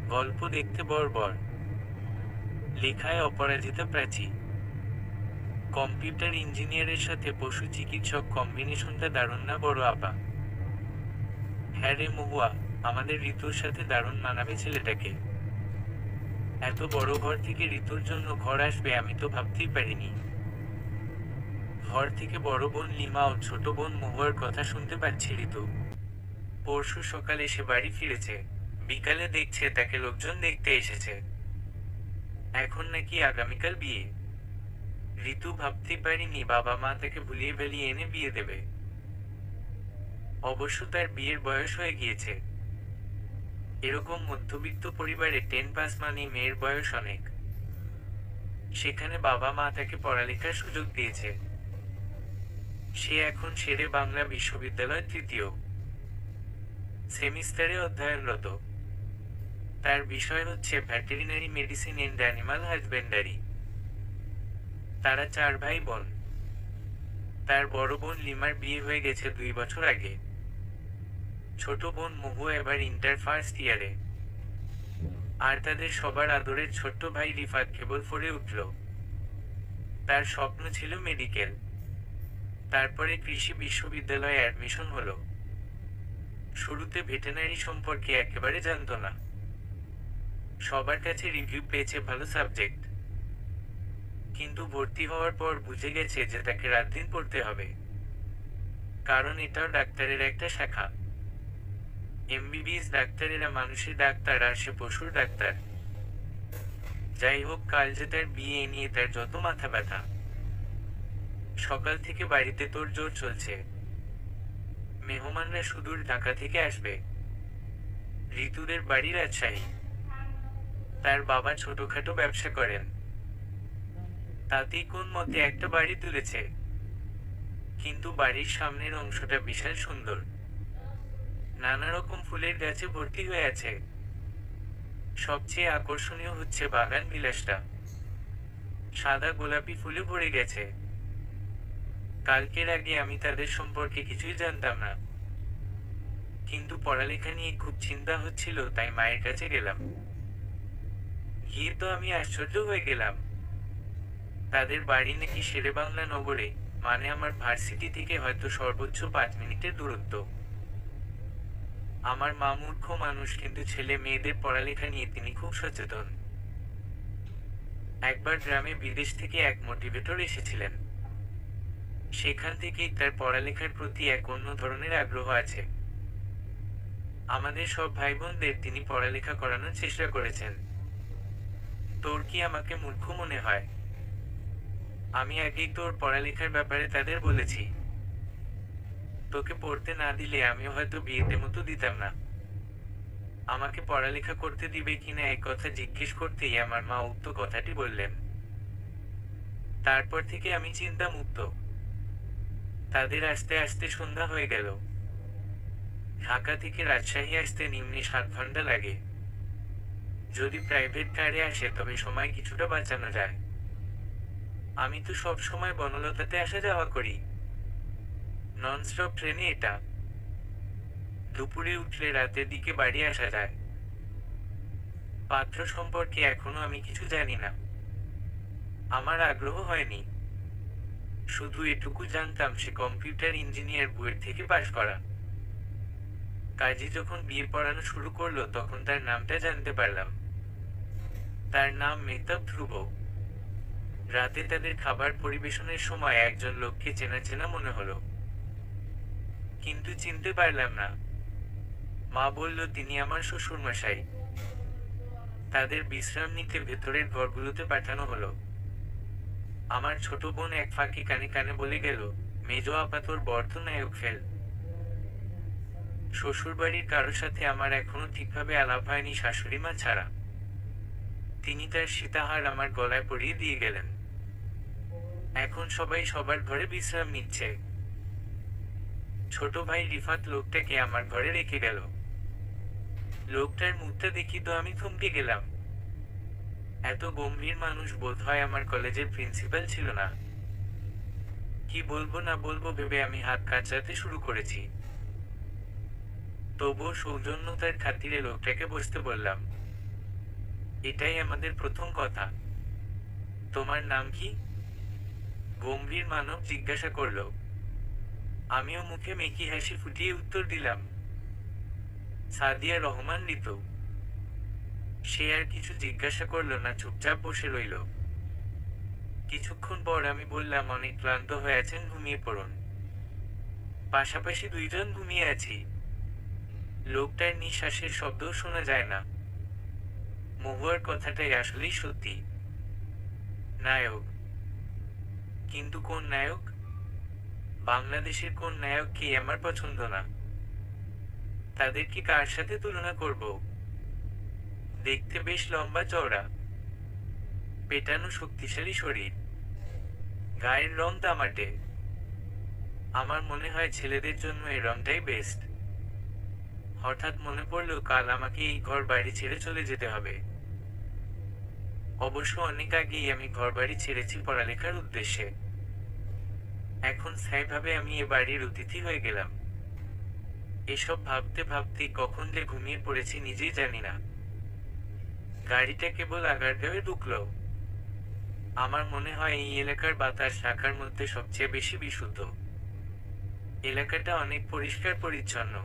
গল্প দেখতে বর্বর, লেখায় অপরাজিতা প্রাচী। কম্পিউটার ইঞ্জিনিয়ারের সাথে পশু চিকিৎসক কম্বিনেশনটা দারুণ না বড় আপা? হ্যাঁ রে মহুয়া, আমাদের ঋতুর সাথে দারুণ মানাবে ছেলেটাকে। এত বড় ঘর থেকে ঋতুর জন্য ঘর আসবে আমি তো ভাবতেই পারিনি। ঘর থেকে বড় বোন লিমা ও ছোট বোন মহুয়ার কথা শুনতে পাচ্ছি ঋতু। পরশু সকালে সে বাড়ি ফিরেছে, বিকালে দেখছে তাকে লোকজন দেখতে এসেছে। এখন নাকি আগামীকাল বিয়ে। ঋতু ভাবতেই পারিনি বাবা মা তাকে ভুলিয়ে ভালিয়ে এনে বিয়ে দেবে। অবশ্য তার বিয়ের বয়স হয়ে গিয়েছে। এরকম মধ্যবিত্ত পরিবারে 10 পাস মানে মেয়ের বয়স অনেক। সেখানে বাবা মা তাকে পড়ালেখার সুযোগ দিয়েছে। সে এখন শেরে বাংলা বিশ্ববিদ্যালয় তৃতীয় সেমিস্টারে অধ্যয়নরত। তার বিষয় হচ্ছে veterinary medicine and animal husbandry. তারা 4 ভাই বোন। তার বড় বোন লিমার বিয়ে হয়ে গেছে 2 বছর আগে। ছোট বোন মহুয়া এবার ইন্টার ফার্স্ট ইয়ারে। আর তাদের সবার আদরের ছোট্ট ভাই রিফাত কেবল 4-এ উঠল। তার স্বপ্ন ছিল মেডিকেল, তারপরে কৃষি বিশ্ববিদ্যালয়ে অ্যাডমিশন হলো। শুরুতে ভেটেরিনারি সম্পর্কে একেবারে জানতো না। সবার কাছে রিভিউ পেয়েছে ভালো সাবজেক্ট, কিন্তু ভর্তি হওয়ার পর বুঝে গেছে যে তাকে রাত দিন পড়তে হবে। কারণ এটাও ডাক্তারের একটা শাখা। এমবিবিএস ডাক্তারেরা মানুষের ডাক্তার আর সে পশুর ডাক্তার। যাই হোক, কাল যে তার বিয়ে নিয়ে তার যত মাথা ব্যথা। সকাল থেকে বাড়িতে তোড়জোড় চলছে। মেহমানরা সুদূর ঢাকা থেকে আসবে। ঋতুদের বাড়ি রাজশাহী। তার বাবা ছোটখাটো ব্যবসা করেন, তাতেই কোন মতে একটা বাড়ি তুলেছে। কিন্তু বাড়ির সামনের অংশটা বিশাল সুন্দর। নানা রকম ফুলের গাছে ভর্তি হয়ে আছে। সবচেয়ে আকর্ষণীয় হচ্ছে বাগান বিলাসটা। সাদা গোলাপি ফুলে ভরে গেছে। কালকের আগে আমি তাদের সম্পর্কে কিছুই জানতাম না, কিন্তু পড়ালেখা নিয়ে খুব চিন্তা হচ্ছিল, তাই মায়ের কাছে গেলাম। গিয়ে তো আমি আশ্চর্য হয়ে গেলাম। তাদের বাড়ি নাকি শেরেবাংলা নগরে, মানে আমার ভার্সিটি থেকে হয়তো সর্বোচ্চ 5 মিনিটের দূরত্ব। আমার মা মূর্খ মানুষ, কিন্তু ছেলে মেয়েদের পড়ালেখা নিয়ে তিনি খুব সচেতন। একবার গ্রামে বিদেশ থেকে এক মোটিভেটর এসেছিলেন। সেখান থেকেই তার পড়ালেখার প্রতি এক অন্য ধরনের আগ্রহ আছে। আমাদের সব ভাই বোনদের তিনি পড়ালেখা করানোর চেষ্টা করেছেন। তোর কি আমাকে মূর্খ মনে হয়? আমি আগেই তোর পড়ালেখার ব্যাপারে তাদের বলেছি। তোকে পড়তে না দিলে আমিও হয়তো বিয়েতে মতো দিতাম না। আমাকে পড়ালেখা করতে দিবে কিনা এই কথা জিজ্ঞেস করতেই আমার মা উক্ত কথাটি বললেন। তারপর থেকে আমি চিন্তা মুক্ত। তাদের আসতে আসতে সন্ধ্যা হয়ে গেল। ঢাকা থেকে রাজশাহী আসতে নিম্নে 7 ঘন্টা লাগে। যদি প্রাইভেট কারে আসে তবে সময় কিছুটা বাঁচানো যায়। আমি তো সব সময় বনলতাতে আসা যাওয়া করি। ননস্টপ ট্রেনে এটা। দুপুরে উঠলে রাতের দিকে বাড়ি আসা যায়। পাত্র সম্পর্কে এখনো আমি কিছু জানি না। আমার আগ্রহ হয়নি। শুধু এটুকু জানতাম সে কম্পিউটার ইঞ্জিনিয়ার, বুয়েট থেকে পাশ করা। কাজী যখন বিয়ে পড়ানো শুরু করলো তখন তার নামটা জানতে পারলাম। তার নাম মেহতাব ধ্রুব। রাতে তাদের খাবার পরিবেশনের সময় একজন লোককে চেনা চেনা মনে হলো, কিন্তু চিনতে পারলাম না। মা বলল তিনি আমার শ্বশুরমশাই। তাদের বিশ্রাম নিতে ভেতরের ঘরগুলোতে পাঠানো হলো। আমার ছোট বোন এক ফাঁকে কানে কানে বলে গেল, মেজো আপা তোর বর্ধ নায়ক ফেল। শ্বশুরবাড়ির কারোর সাথে আমার এখনো ঠিকভাবে আলাপ হয়নি শাশুড়ি মা ছাড়া। তিনি তার সীতাহার আমার গলায় পরিয়ে দিয়ে গেলেন। এখন সবাই সবার ঘরে বিশ্রাম নিচ্ছে। ছোট ভাই রিফাত লোকটাকে আমার ঘরে রেখে গেল। লোকটার মুখটা দেখি তো আমি থমকে গেলাম। এত গম্ভীর মানুষ বোধ হয় আমার কলেজের প্রিন্সিপাল ছিল না। কি বলবো না বলবো ভেবে আমি হাত কাচরাতে শুরু করেছি। তবুও সৌজন্যতার খাতিরে লোকটাকে বসতে বললাম। এটাই আমাদের প্রথম কথা। তোমার নাম কি? গম্ভীর মানব জিজ্ঞাসা করল। আমিও মুখে মেকি হাসি ফুটিয়ে উত্তর দিলাম, সাদিয়া রহমান ঋতু। সে আর কিছু জিজ্ঞাসা করল না, চুপচাপ বসে রইল। কিছুক্ষণ পর আমি বললাম, অনেক ক্লান্ত হয়ে আছেন, ঘুমিয়ে পড়ুন। পাশাপাশি দুইজন ঘুমিয়ে আছি। লোকটার নিঃশ্বাসের শব্দও শোনা যায় না। মহুয়ার কথাটাই আসলেই সত্যি। নায়ক। কিন্তু কোন নায়ক? বাংলাদেশের কোন নায়ককে আমার পছন্দ না। তাদেরকে কার সাথে তুলনা করব? দেখতে বেশ লম্বা চওড়া, পেটানো শক্তিশালী শরীর, গায়ের রং তামাটে। আমার মনে হয় ছেলেদের জন্য এই রংটাই বেস্ট। হঠাৎ মনে পড়ল, কাল আমাকে এই ঘর বাড়ি ছেড়ে চলে যেতে হবে। অবশ্য অনেক আগেই আমি ঘর বাড়ি ছেড়েছি পড়ালেখার উদ্দেশ্যে। এখন স্থায়ীভাবে আমি এ বাড়ির অতিথি হয়ে গেলাম। এসব ভাবতে ভাবতে কখন যে ঘুমিয়ে পড়েছি নিজেই জানি না। গাড়িটা কেবল আগারগাঁওয়ে ঢুকলো। আমার মনে হয় এই এলাকার বাতাস ঢাকার মধ্যে সবচেয়ে বেশি বিশুদ্ধ। এলাকাটা অনেক পরিষ্কার পরিচ্ছন্ন।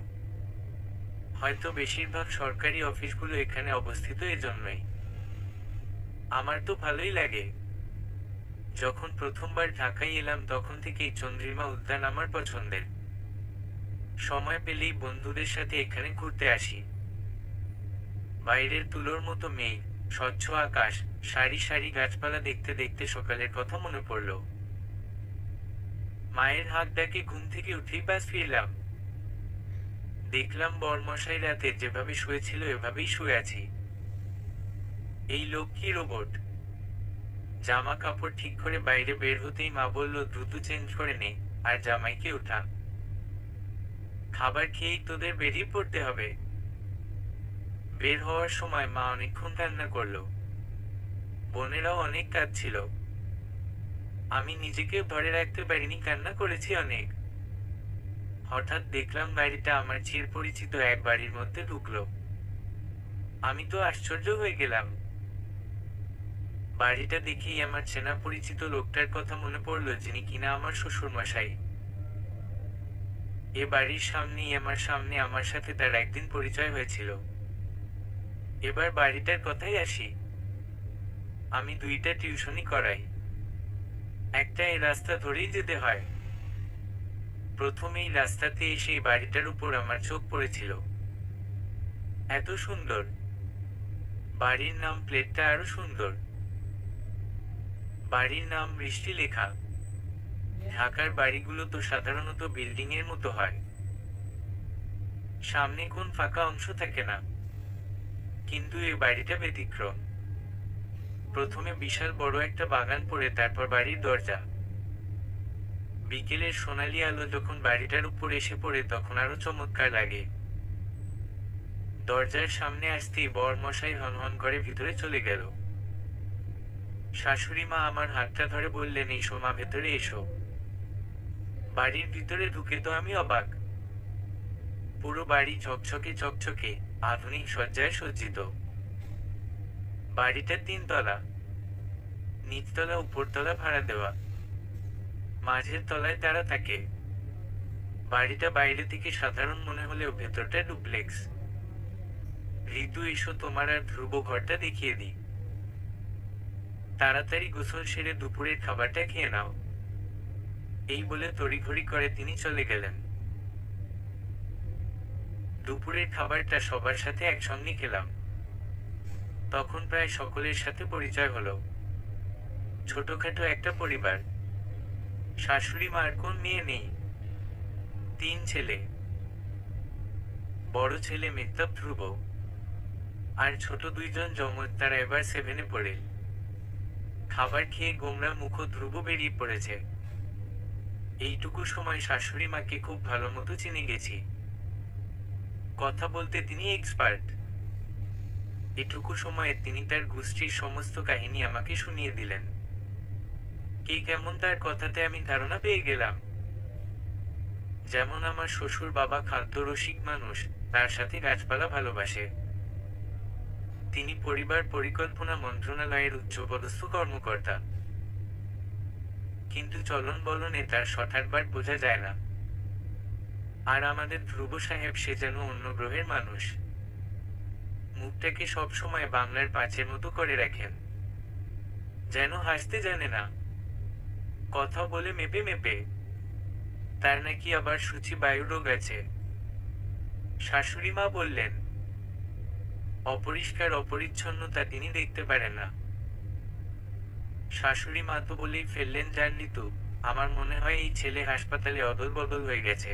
হয়তো বেশিরভাগ সরকারি অফিসগুলো এখানে অবস্থিত এজন্যই। আমার তো ভালোই লাগে। যখন প্রথমবার ঢাকায় এলাম তখন থেকেই চন্দ্রিমা উদ্যান আমার পছন্দের। সময় পেলেই বন্ধুদের সাথে এখানে ঘুরতে আসি। বাইরের তুলোর মতো মেঘ, স্বচ্ছ আকাশ, সারি সারি গাছপালা দেখতে দেখতে সকালের কথা মনে পড়ল। মায়ের হাত ডাকে ঘুম থেকে উঠেই ব্যাস ফিরলাম। দেখলাম বরমশাই রাতে যেভাবে শুয়েছিল এভাবেই শুয়ে আছি। এই লোক কি রোবট? জামা কাপড় ঠিক করে বাইরে বের হতেই মা বলল, দ্রুত চেঞ্জ করে নে, আর জামাইকে উঠা। খাবার খেয়েই তোদের বেরিয়ে পড়তে হবে। বের হওয়ার সময় মা অনেকক্ষণ কান্না করলো। বোনেরাও অনেক কাঁদছিল। আমি নিজেকে ধরে রাখতে পারিনি, কান্না করেছি অনেক। হঠাৎ দেখলাম গাড়িটা আমার চিরপরিচিত এক বাড়ির মধ্যে ঢুকলো। আমি তো আশ্চর্য হয়ে গেলাম। বাড়িটা দেখেই আমার চেনা পরিচিত লোকটার কথা মনে পড়ল, যিনি কিনা আমার শ্বশুর মশাই। এ বাড়ির সামনেই আমার সাথে তার একদিন পরিচয় হয়েছিল। এবার বাড়িটার কথাই আসি। আমি দুইটা টিউশনি করাই। একটা এই রাস্তা ধরেই যেতে হয়। প্রথমেই রাস্তাতে এসে এই বাড়িটার উপর আমার চোখ পড়েছিল। এত সুন্দর। বাড়ির নাম প্লেটটা আরো সুন্দর। বাড়ির নাম বৃষ্টি লেখা। ঢাকার বাড়িগুলো তো সাধারণত বিল্ডিং এর মতো হয়, সামনে কোন ফাঁকা অংশ থাকে না। কিন্তু এই বাড়িটা ব্যতিক্রম। প্রথমে বিশাল বড় একটা বাগান পড়ে, তারপর বাড়ির দরজা। বিকেলের সোনালি আলো যখন বাড়িটার উপর এসে পড়ে তখন আরো চমৎকার লাগে। দরজার সামনে আসতেই বরমশাই হনহন করে ভিতরে চলে গেল। শাশুড়ি মা আমার হাতটা ধরে বললেন, এসো মা, ভেতরে এসো। বাড়ির ভিতরে ঢুকে তো আমি অবাক। পুরো বাড়ি ঝকঝকে ঝকঝকে, আধুনিক সজ্জায় সজ্জিত। বাড়িটা 3 তলা। নিচতলা উপরতলা ভাড়া দেওয়া। মাঝের তলায় তারা থাকে। বাড়িটা বাইরে থেকে সাধারণ মনে হলেও ভেতরটা ডুপ্লেক্স। ঋতু, এসো তোমার আর ধ্রুব ঘরটা দেখিয়ে দিই। তাড়াতাড়ি গোসল সেরে দুপুরের খাবারটা খেয়ে নাও। এই বলে তড়িঘড়ি করে তিনি চলে গেলেন। দুপুরের খাবারটা সবার সাথে একসঙ্গে খেলাম। তখন প্রায় সকলের সাথে পরিচয় হলো। ছোটখাটো একটা পরিবার। শাশুড়ি মার কোন মেয়ে নেই। 3 ছেলে। বড় ছেলে মেহতাব ধ্রুব, আর ছোট দুইজন যমজ, তারা এবার 7-এ পড়ে। খাবার খেয়ে গোমরা মুখ ধ্রুব বেরিয়ে পড়েছে। এইটুকু সময় শাশুড়ি মাকে খুব ভালো মতো চিনে গেছি। কথা বলতে তিনি এক্সপার্ট। এটুকু সময়ে তিনি তার গোষ্ঠীর সমস্ত কাহিনী আমাকে শুনিয়ে দিলেন। কে কেমন তার কথাতে আমি ধারণা পেয়ে গেলাম। যেমন আমার শ্বশুর বাবা খাদ্যরসিক মানুষ, তার সাথে গাছপালা ভালোবাসে। তিনি পরিবার পরিকল্পনা মন্ত্রণালয়ের উচ্চপদস্থ কর্মকর্তা, কিন্তু চলন বলনে তার সঠাকবার বোঝা যায় না। আর আমাদের ধ্রুব সাহেব সে যেন অন্য গ্রহের মানুষ। মুখটাকে সবসময় বাংলার পাঁচের মতো করে রাখেন, যেন হাসতে জানে না, কথা বলে মেপে মেপে। তার নাকি আবার সূচি বায়ু রোগ আছে। শাশুড়ি মা বললেন, অপরিষ্কার অপরিচ্ছন্নতা তিনি দেখতে পারেন না। শাশুড়ি মা তো বলেই ফেললেন, জানলি তো, আমার মনে হয় এই ছেলে হাসপাতালে অদল বদল হয়ে গেছে।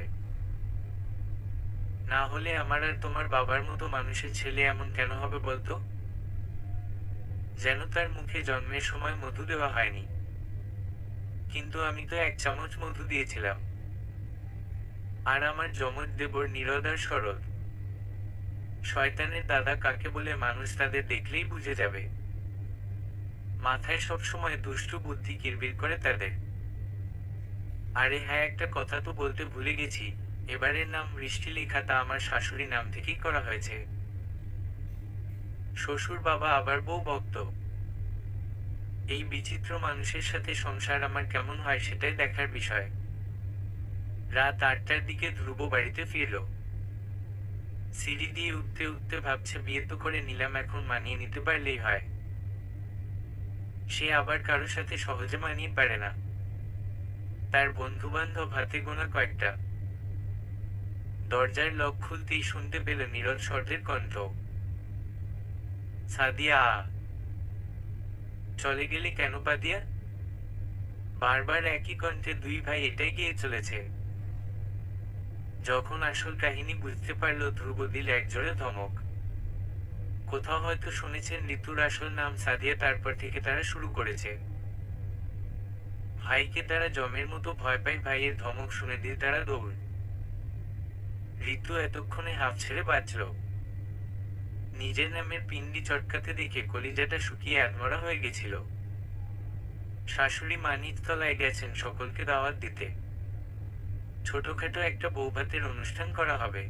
না হলে আমার আর তোমার বাবার মতো মানুষের ছেলে এমন কেন হবে বলতো? যেন তার মুখে জন্মের সময় মধু দেওয়া হয়নি। কিন্তু আমি তো 1 চামচ মধু দিয়েছিলাম। আর আমার যমজ দেবর নিরদার সরল। শয়তানের দাদা কাকে বলে মানুষ তাদের দেখলেই বুঝে যাবে। মাথায় সবসময় দুষ্টু বুদ্ধি কিরবির করে তাদের। আরে হ্যাঁ, একটা কথা তো বলতে ভুলে গেছি, এবারের নাম বৃষ্টি লেখা তা আমার শাশুড়ি নাম থেকেই করা হয়েছে। শ্বশুর বাবা আবার বউ ভক্ত। এই বিচিত্র মানুষের সাথে সংসার আমার কেমন হয় সেটাই দেখার বিষয়। রাত 8টার দিকে ধ্রুব বাড়িতে ফিরল। সিঁড়ি দিয়ে উঠতে উঠতে ভাবছে, বিয়ে তো করে নিলাম, এখন মানিয়ে নিতে পারলেই হয়। সে আবার কারো সাথে সহজে মানিয়ে পারে না। তার বন্ধু বান্ধব হাতে গোনা কয়েকটা। দরজার লক খুলতেই শুনতে পেল নীরদ স্বরের কণ্ঠ, সাদিয়া। চলে গেলে কেন পাদিয়া? বারবার একই কণ্ঠে দুই ভাই এটাই গিয়ে চলেছে। যখন আসল কাহিনী বুঝতে পারল, ধ্রুব দিল একজোড়ে ধমক। কোথাও হয়তো শুনেছেন ঋতুর আসল নাম সাদিয়া, তারপর থেকে তারা শুরু করেছে। ভাইকে তারা জমের মতো ভয় পায়, ভাইয়ের ধমক শুনে দিয়ে তারা দৌড়। ঋতু এতক্ষণে হাঁফ ছেড়ে বাঁচল। নিজের নামের পিণ্ডি চটকাতে দেখে কলিজাটা শুকিয়ে আধমরা হয়ে গেছিল। শাশুড়ি মা নিচতলায় গেছেন সকলকে দাওয়াত দিতে। ছোটখাটো একটা বৌভাতের অনুষ্ঠান করা হবে।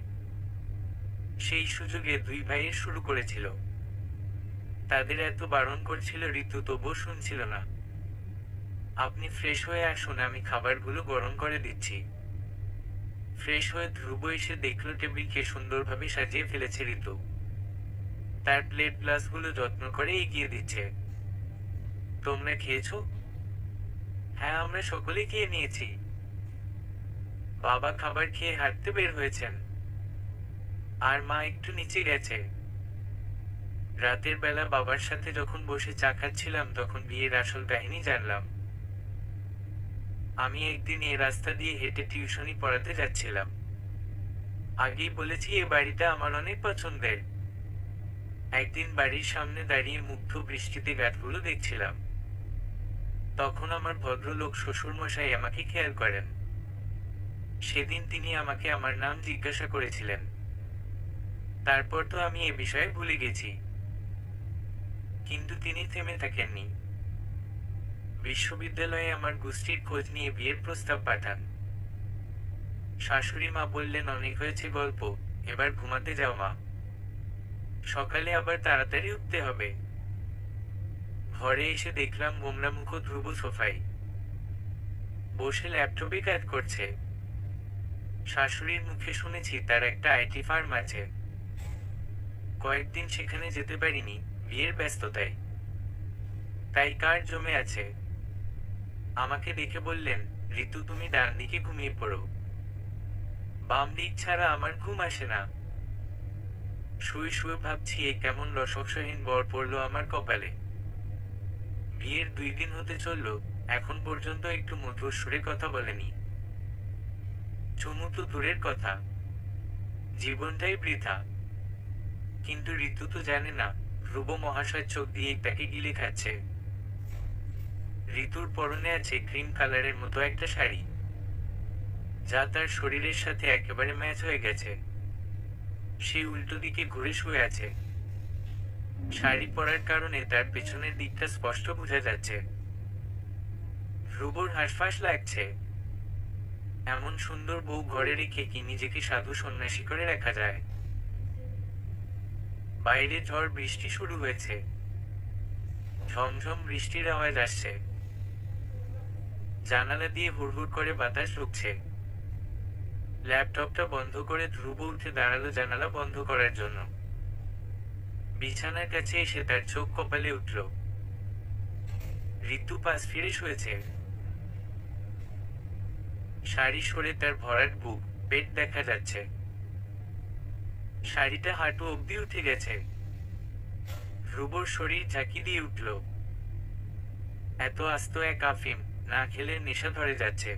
সেই সুযোগে দুই ভাইয়ের শুরু করেছিল। তাদের এত বারণ করছিল ঋতু, তবুও শুনছিল না। আপনি ফ্রেশ হয়ে আসুন, আমি খাবারগুলো গরম করে দিচ্ছি। ফ্রেশ হয়ে ধ্রুব এসে দেখল টেবিলকে সুন্দরভাবে সাজিয়ে ফেলেছে ঋতু। তার প্লেট গ্লাসগুলো যত্ন করে এগিয়ে দিচ্ছে। তোমরা খেয়েছো? হ্যাঁ, আমরা সকলে খেয়ে নিয়েছি। বাবা খাবার খেয়ে হাঁটতে বের হয়েছেন, আর মা একটু নিচে গেছে। রাতের বেলা বাবার সাথে যখন বসে চা খাচ্ছিলাম, তখন বিয়ের আসল কাহিনী জানলাম। আমি একদিন এই রাস্তা দিয়ে হেঁটে টিউশনি পড়াতে যাচ্ছিলাম। আগেই বলেছি, এ বাড়িটা আমার অনেক পছন্দের। একদিন বাড়ির সামনে দাঁড়িয়ে মুগ্ধ বৃষ্টিতে গাছগুলো দেখছিলাম। তখন আমার ভদ্রলোক শ্বশুরমশাই আমাকে খেয়াল করেন। সেদিন তিনি আমাকে আমার নাম জিজ্ঞাসা করেছিলেন। তারপর তো আমি এ বিষয়ে ভুলে গেছি। কিন্তু তিনি থেমে থাকেননি। বিশ্ববিদ্যালয়ে আমার গোষ্ঠীর খোঁজ নিয়ে বিয়ের প্রস্তাব পাঠান। শাশুড়ি মা বললেন, অনেক হয়েছে গল্প, এবার ঘুমাতে যাও মা, সকালে আবার তাড়াতাড়ি উঠতে হবে। ঘরে এসে দেখলাম গোমরামুখ ধ্রুব সোফায় বসে ল্যাপটপে কাজ করছে। শাশুড়ির মুখে শুনেছি তার একটা আইটি ফার্ম আছে। কয়েকদিন সেখানে যেতে পারিনি, বিয়ের ব্যস্ততায়। তাই কার জমে আছে। আমাকে দেখে বললেন, ঋতু তুমি ডান দিকে ঘুমিয়ে পড়ো, বাম দিক ছাড়া আমার ঘুম আসে না। শুয়ে শুয়ে ভাবছি, এ কেমন রসহীন বর পড়লো আমার কপালে। বিয়ের 2 দিন হতে চলল, এখন পর্যন্ত একটু মধুর সুরে কথা বলেনি। চুমু তো দূরের কথা, জীবনটাই বৃথা। কিন্তু ঋতু তো জানে না, ধ্রুব মহাশয় চোখ দিয়ে তাকে গিলে খাচ্ছে। ঋতুর পরনে আছে ক্রিম কালারের মতো একটা শাড়ি, যা তার শরীরের সাথে একেবারে ম্যাচ হয়ে গেছে। সে উল্টো দিকে ঘুরে শুয়ে আছে। শাড়ি পরার কারণে তার পেছনের দিকটা স্পষ্ট বোঝা যাচ্ছে। ধ্রুবর হাঁসফাঁস লাগছে। এমন সুন্দর বউ ঘরে রেখে কি নিজেকে সাধু সন্ন্যাসী করে রাখা যায়? বাইরে ঝড় বৃষ্টি শুরু হয়েছে, ঝমঝম বৃষ্টির আওয়াজ আসছে, জানালা দিয়ে হুড়হুড় করে বাতাস ঢুকছে। ল্যাপটপটা বন্ধ করে ধ্রুব উঠে দাঁড়ালো জানালা বন্ধ করার জন্য। বিছানার কাছে এসে তার চোখ কপালে উঠল। ঋতু পাশ ফিরে শুয়েছে, শাড়ি সরে তার ভরাট বুক, পেট দেখা যাচ্ছে। শাড়িটা হাঁটু অব্দি উঠে গেছে। ধ্রুবর শরীর ঝাঁকি দিয়ে উঠল। এত আস্ত এক আফিম না খেলে নেশা ধরে যাচ্ছে।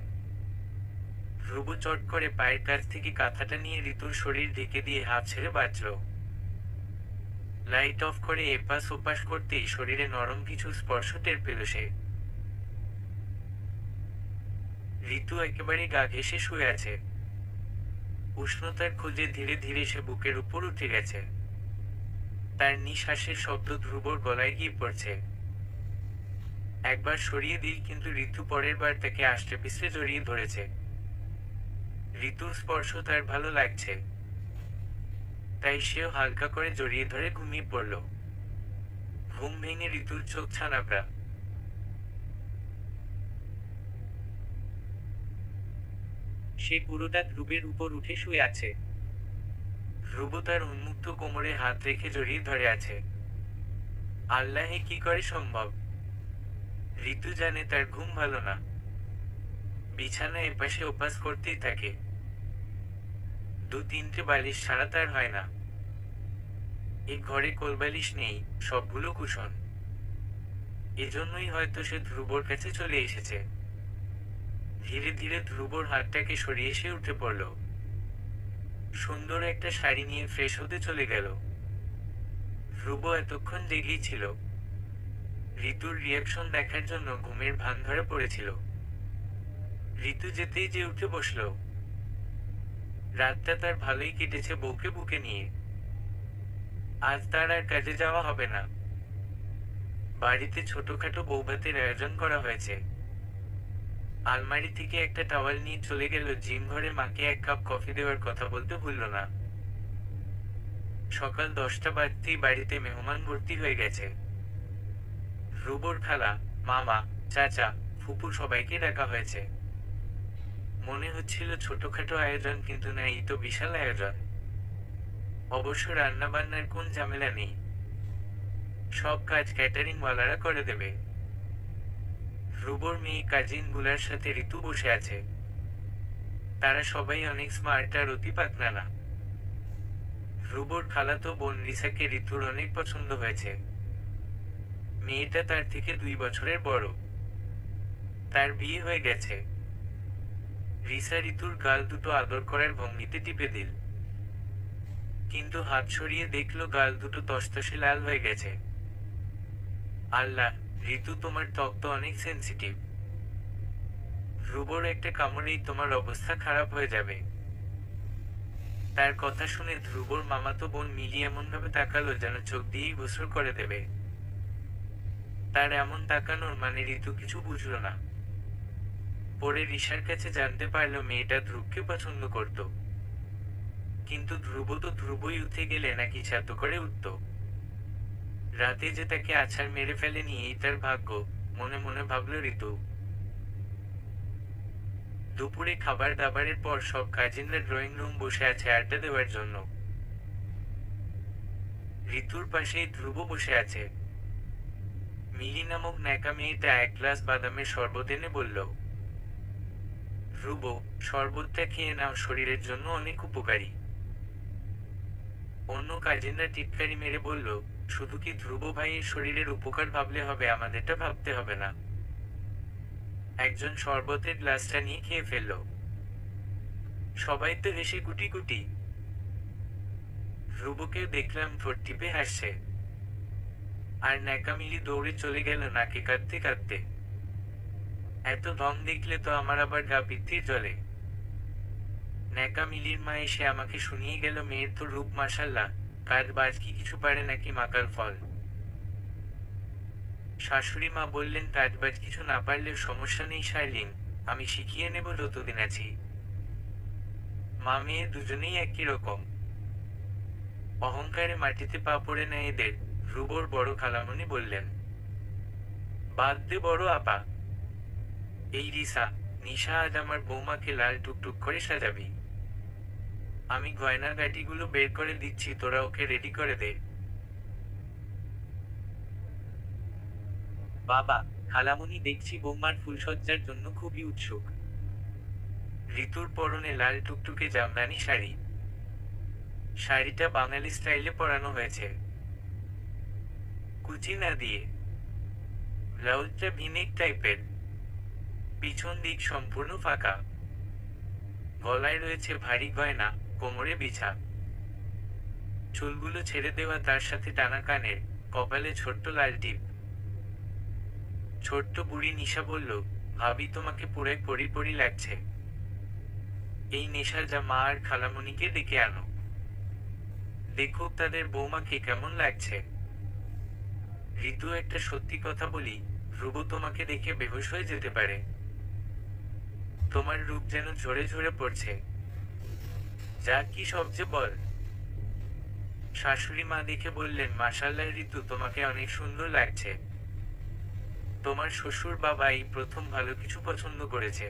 ধ্রুব চট করে পায়ের কাছ থেকে কাঁথাটা নিয়ে ঋতুর শরীর ঢেকে দিয়ে হাফ ছেড়ে বাঁচল। লাইট অফ করে এপাশ ওপাশ করতেই শরীরে নরম কিছু স্পর্শ টের পেল সে। ঋতু একেবারে গা ঘেঁষে শুয়ে আছে। উষ্ণতার খোঁজে ধীরে ধীরে সে বুকের উপর উঠে গেছে। তার নিঃশ্বাসের শব্দ ধ্রুবর গলায় গিয়ে পড়ছে। একবার সরিয়ে দিল, কিন্তু ঋতু পরের বার তাকে আষ্টে পিছলে জড়িয়ে ধরেছে। ঋতুর স্পর্শ তার ভালো লাগছে, তাই সেও হালকা করে জড়িয়ে ধরে ঘুমিয়ে পড়ল। ঘুম ভেঙে ঋতুর চোখ ছানাবড়া। সে পুরোটা ধ্রুবের উপর উঠে শুয়ে আছে। ধ্রুব তার উন্মুক্ত কোমরে হাত রেখে জড়িয়ে ধরে আছে। আল্লাহে কি করে সম্ভব! ঋতু জানে তার ঘুম ভালো না। বিছানা এপাশে ওপাশ করতেই থাকে। দু তিনটে বালিশ ছাড়া তার হয় না। এই ঘরে কোলবালিশ নেই, সবগুলো কুশন। এজন্যই হয়তো সে ধ্রুবর কাছে চলে এসেছে। ধীরে ধীরে ধ্রুবর হাতটাকে সরিয়ে সে উঠে পড়ল। সুন্দর একটা শাড়ি নিয়ে ফ্রেশ হতে চলে গেল। ধ্রুব এতক্ষণ জেগেই ছিল। ঋতুর রিয়াকশন দেখার জন্য ঘুমের ভান ধরে পড়েছিল। ঋতু যেতেই যে উঠে বসল। রাতটা তার ভালোই কেটেছে বউকে বুকে নিয়ে। আজ তার আর কাজে যাওয়া হবে না। বাড়িতে ছোটখাটো বৌভাতের আয়োজন করা হয়েছে। আলমারি থেকে একটা টাওয়াল নিয়ে চলে গেল জিম ঘরে, মাকে এক কাপ কফি দেওয়ার কথা বলতে ভুলল না। সকাল 10টা বাজতেই বাড়িতে মেহমান ভর্তি হয়ে গেছে। ধ্রুবর খালা, মামা, চাচা, ফুপু সবাইকে ডাকা হয়েছে। মনে হচ্ছিল ছোটখাটো আয়োজন, কিন্তু না, এই তো বিশাল আয়োজন। অবশ্য রান্না বান্নার কোন ঝামেলা নেই, সব কাজ ক্যাটারিং ওয়ালারা করে দেবে। ধ্রুবর মেয়ে কাজিন গুলার সাথে ঋতু বসে আছে। তারা সবাই অনেক স্মার্ট আর অতি পাকনা না। ধ্রুবর খালাতো বোন রিসাকে ঋতুর অনেক পছন্দ হয়েছে। মেয়েটা তার থেকে 2 বছরের বড়। তার বিয়ে হয়ে গেছে। রিসা ঋতুর গাল দুটো আদর করার ভঙ্গিতে টিপে দিল, কিন্তু হাত সরিয়ে দেখলো গাল দুটো তসতসে লাল হয়ে গেছে। আল্লাহ, ঋতু তোমার ত্বক তো অনেক সেন্সিটিভ। ধ্রুবর একটা কামড়েই তোমার অবস্থা খারাপ হয়ে যাবে। তার কথা শুনে ধ্রুবর মামাতো বোন মিলি এমন ভাবে তাকালো যেন চোখ দিয়েই গোসল করে দেবে। তার এমন তাকানোর মানে ঋতু কিছু বুঝলো না। পরে রিসার কাছে জানতে পারলো মেয়েটা ধ্রুবকে পছন্দ করত। কিন্তু ধ্রুব তো ধ্রুবই উঠে গেলে নাকি ছাত করে উঠত। রাতে যে তাকে আছাড় মেরে ফেলেনি এই তার ভাগ্য, মনে মনে ভাবল ঋতু। দুপুরে খাবার দাবারের পর সব কাজিনরা ড্রয়িং রুম বসে আছে আড্ডা দেওয়ার জন্য। ঋতুর পাশেই ধ্রুব বসে আছে। মিলি নামক ন্যাকা মেয়েটা এক গ্লাস বাদামের শরবত এনে বলল, ধ্রুব, শরবতটা খেয়ে নাও, শরীরের জন্য অনেক উপকারী। অন্য কাজিনরা টিটকারি মেরে বলল, শুধু কি ধ্রুব ভাইয়ের শরীরের উপকার ভাবলে হবে, আমাদেরটা ভাবতে হবে না। একজন শরবতের গ্লাসটা নিয়ে খেয়ে ফেলল। সবাই তো হেসে কুটি কুটি। ধ্রুবকে দেখলাম ঠোঁট টিপে হাসছে। আর ন্যাকা মিলি দৌড়ে চলে গেল নাকে কাঁদতে কাঁদতে। এত ঢং দেখলে তো আমার আবার গা পিত্তির জ্বলে। ন্যাকা মিলির মা এসে আমাকে শুনিয়ে গেল, মেয়ের তো রূপ মাশাল্লাহ, কাজ বাজ কি কিছু পারে নাকি মাকাল ফল। শাশুড়ি মা বললেন, কাজ বাজ কিছু না পারলেও সমস্যা নেই শার্লিন, আমি শিখিয়ে নেব যতদিন আছি। মা মেয়ে দুজনেই একই রকম। অহংকারে মাটিতে পা পড়ে নেয় এদের। ধ্রুবর বড় খালামণি বললেন, বাদ দে বড় আপা। এই রিসা, নিশা আজ আমার বৌমাকে লাল টুকটুক করে সাজাবি। আমি গয়নার গাটিগুলো বের করে দিচ্ছি, তোরা ওকে রেডি করে দে। বাবা, খালামণি দেখছি বৌমার ফুলসজ্জার জন্য খুবই উৎসুক। ঋতুর পরনে লাল টুকটুকে জামদানি শাড়ি। শাড়িটা বাঙালি স্টাইলে পরানো হয়েছে, কুচি না দিয়ে। ব্লাউজটা ভিনেক টাইপের, পিছন দিক সম্পূর্ণ ফাঁকা। গলায় রয়েছে ভারী গয়না, কোমরে বিছা। চুলগুলো ছেড়ে দেওয়া, তার সাথে টানা কানের, কপালে ছোট্ট লাল টিপ। ছোট্ট বুড়ি নিশা বলল, ভাবি তোমাকে পুরো পরি পরি লাগছে। এই নেশা যা মা আর খালামণিকে ডেকে আনো, দেখো তাদের বৌমাকে কেমন লাগছে। ঋতু, একটা সত্যি কথা বলি, ধ্রুব তোমাকে দেখে বেহুশ হয়ে যেতে পারে। তোমার রূপ যেন ঝরে ঝরে পড়ছে। যা কি সবচেয়ে বল। শাশুড়ি মা দেখে বললেন, মাশাআল্লাহ ঋতু, তোমাকে অনেক সুন্দর লাগছে। তোমার শ্বশুর বাবা এই প্রথম ভালো কিছু পছন্দ করেছে।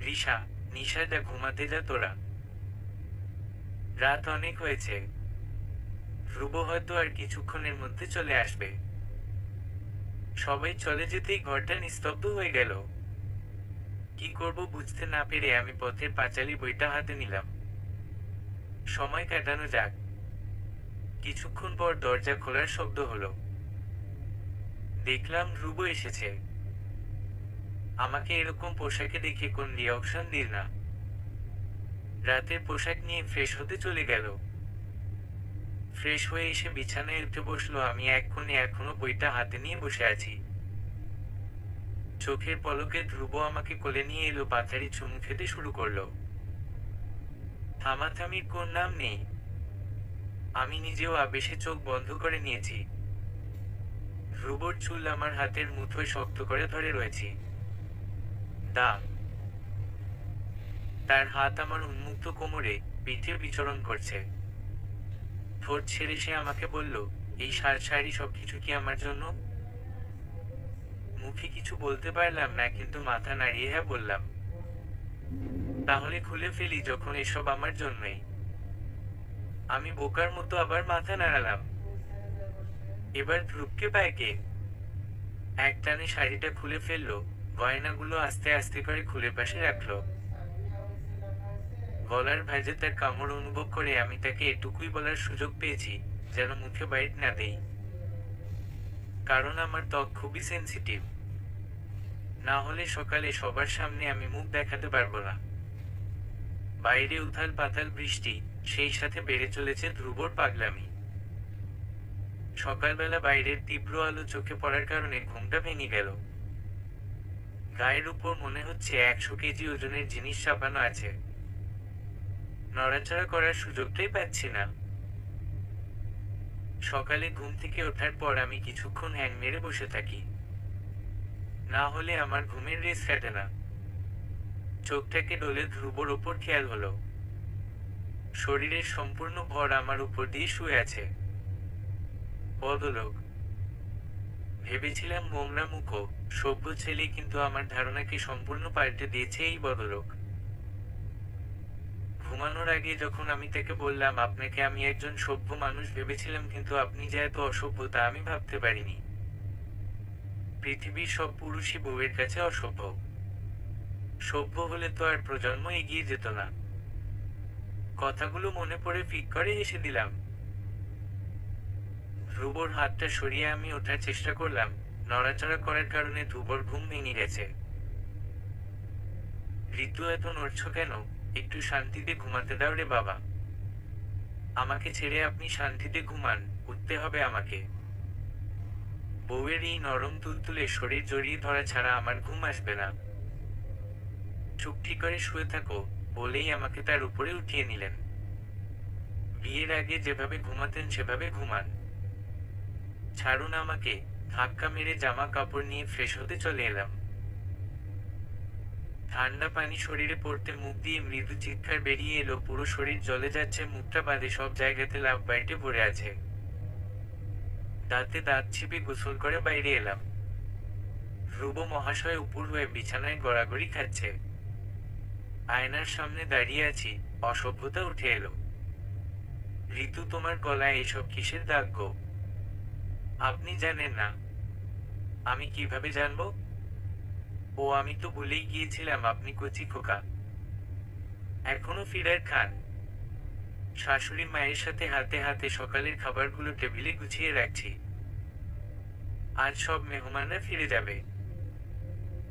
রিসা, নিশা, যা ঘুমাতে যা তোরা, রাত অনেক হয়েছে। ধ্রুব হয়তো আর কিছুক্ষণের মধ্যে চলে আসবে। সবাই চলে যেতেই ঘরটা নিস্তব্ধ হয়ে গেল। কি করব বুঝতে না পেরে আমি পথের পাঁচালী বইটা হাতে নিলাম। সময় কাটানো যাক। কিছুক্ষণ পর দরজা খোলার শব্দ হলো। দেখলাম ধ্রুব এসেছে। আমাকে এরকম পোশাকে দেখে কোন রিঅ্যাকশন দিল না। রাতের পোশাক নিয়ে ফ্রেশ হতে চলে গেল। ফ্রেশ হয়ে এসে বিছানায় উঠে বসলো। আমি এক কোণে এখনো বইটা হাতে নিয়ে বসে আছি। চোখের পলকে ধ্রুব আমাকে কোলে নিয়ে এলো, পাথারি চুমু খেতে শুরু করলো। থামাথামির কোন নাম নেই। আমি নিজেও আবেশে চোখ বন্ধ করে নিয়েছি। ধ্রুবর চুল আমার হাতের মুঠোয় শক্ত করে ধরে রয়েছি। দা তার হাত আমার উন্মুক্ত কোমরে, পিঠে বিচরণ করছে। ঠোঁট ছেড়ে সে আমাকে বলল, এই শাড়ি সবকিছু কি আমার জন্য? মুখে কিছু বলতে পারলাম না, কিন্তু মাথা নাড়িয়ে হ্যাঁ বললাম। তাহলে খুলে ফেলি যখন এসব আমার জন্যই। আমি বোকার মতো আবার মাথা নাড়ালাম। এবার ধ্রুবকে পায় কে? এক টানে শাড়িটা খুলে ফেললো, গয়নাগুলো আস্তে আস্তে করে খুলে পাশে রাখলো। গলার ভাঁজে তার কামড় অনুভব করে আমি তাকে এটুকুই বলার সুযোগ পেয়েছি, যেন মুখে বাইট না দেই। কারণ আমার ত্বক খুবই সেনসিটিভ। না হলে সকালে সবার সামনে আমি মুখ দেখাতে পারবো না। বাইরে উথাল পাতাল বৃষ্টি, সেই সাথে বেড়ে চলেছে ধ্রুবর পাগলামি। সকালবেলা বাইরের তীব্র আলো চোখে পড়ার কারণে ঘুমটা ভেঙে গেল। গায়ের উপর মনে হচ্ছে 100 কেজি ওজনের জিনিস চাপানো আছে। নড়াচড়া করার সুযোগটাই পাচ্ছি না। সকালে ঘুম থেকে ওঠার পর আমি কিছুক্ষণ হ্যাং মেরে বসে থাকি। না হলে আমার ঘুমের রেস কাটে না। চোখটাকে ডলে ধ্রুবর ওপর খেয়াল হলো। শরীরের সম্পূর্ণ ভর আমার উপর দিয়ে শুয়ে আছে। বদলোক। ভেবেছিলাম মোমরা মুখো, সভ্য ছেলে, কিন্তু আমার ধারণাকে সম্পূর্ণ পাল্টে দিয়েছে এই বদলোক। ঘুমানোর আগে যখন আমি তাকে বললাম, আপনাকে আমি একজন সভ্য মানুষ ভেবেছিলাম, কিন্তু আপনি যে এত অসভ্য তা আমি ভাবতে পারিনি। পৃথিবীর সব পুরুষই বউয়ের কাছে অসভ্য। সভ্য হলে তো আর প্রজন্ম এগিয়ে যেত না। কথাগুলো মনে পড়ে ফিক করে হেসে দিলাম। ধ্রুবর হাতটা সরিয়ে আমি ওঠার চেষ্টা করলাম। নড়াচড়া করার কারণে ধ্রুবর ঘুম ভেঙে গেছে। ঋতু, এত নড়ছ কেন? একটু শান্তিতে ঘুমাতে দাও রে বাবা। আমাকে ছেড়ে আপনি শান্তিতে ঘুমান, উঠতে হবে আমাকে। বউয়ের এই নরম তুলতুলে শরীর জড়িয়ে ধরা ছাড়া আমার ঘুম আসবে না। চুপটি করে শুয়ে থাকো, বলেই আমাকে তার উপরে উঠিয়ে নিলেন। বিয়ের আগে যেভাবে ঘুমাতেন সেভাবে ঘুমান। ছাড়ুন আমাকে। ধাক্কা মেরে জামা কাপড় নিয়ে ফ্রেশ হতে চলে এলাম। ঠান্ডা পানি শরীরে পড়তে মুখ দিয়ে মৃদু চিৎকার বেরিয়ে এলো, পুরো শরীর জ্বলে যাচ্ছে, মুখটা বাদে সব জায়গাতে লাভ বাইটে ভরে আছে। দাঁতে দাঁত চিপে গোসল করে বাইরে এলাম। ধ্রুব মহাশয় উপর হয়ে বিছানায় গড়াগড়ি খাচ্ছে। আয়নার সামনে দাঁড়িয়ে আছি, অসভ্যতা উঠে এলো। ঋতু, তোমার গলায় এসব কিসের দাগ গো? আপনি জানেন না? আমি কিভাবে জানবো? ও, আমি তো ভুলেই গিয়েছিলাম আপনি কচি খোকা। এখনো ফিরার খান? শাশুড়ি মায়ের সাথে হাতে হাতে সকালের খাবারগুলো টেবিলে গুছিয়ে রাখছি। আজ সব মেহমানরা ফিরে যাবে।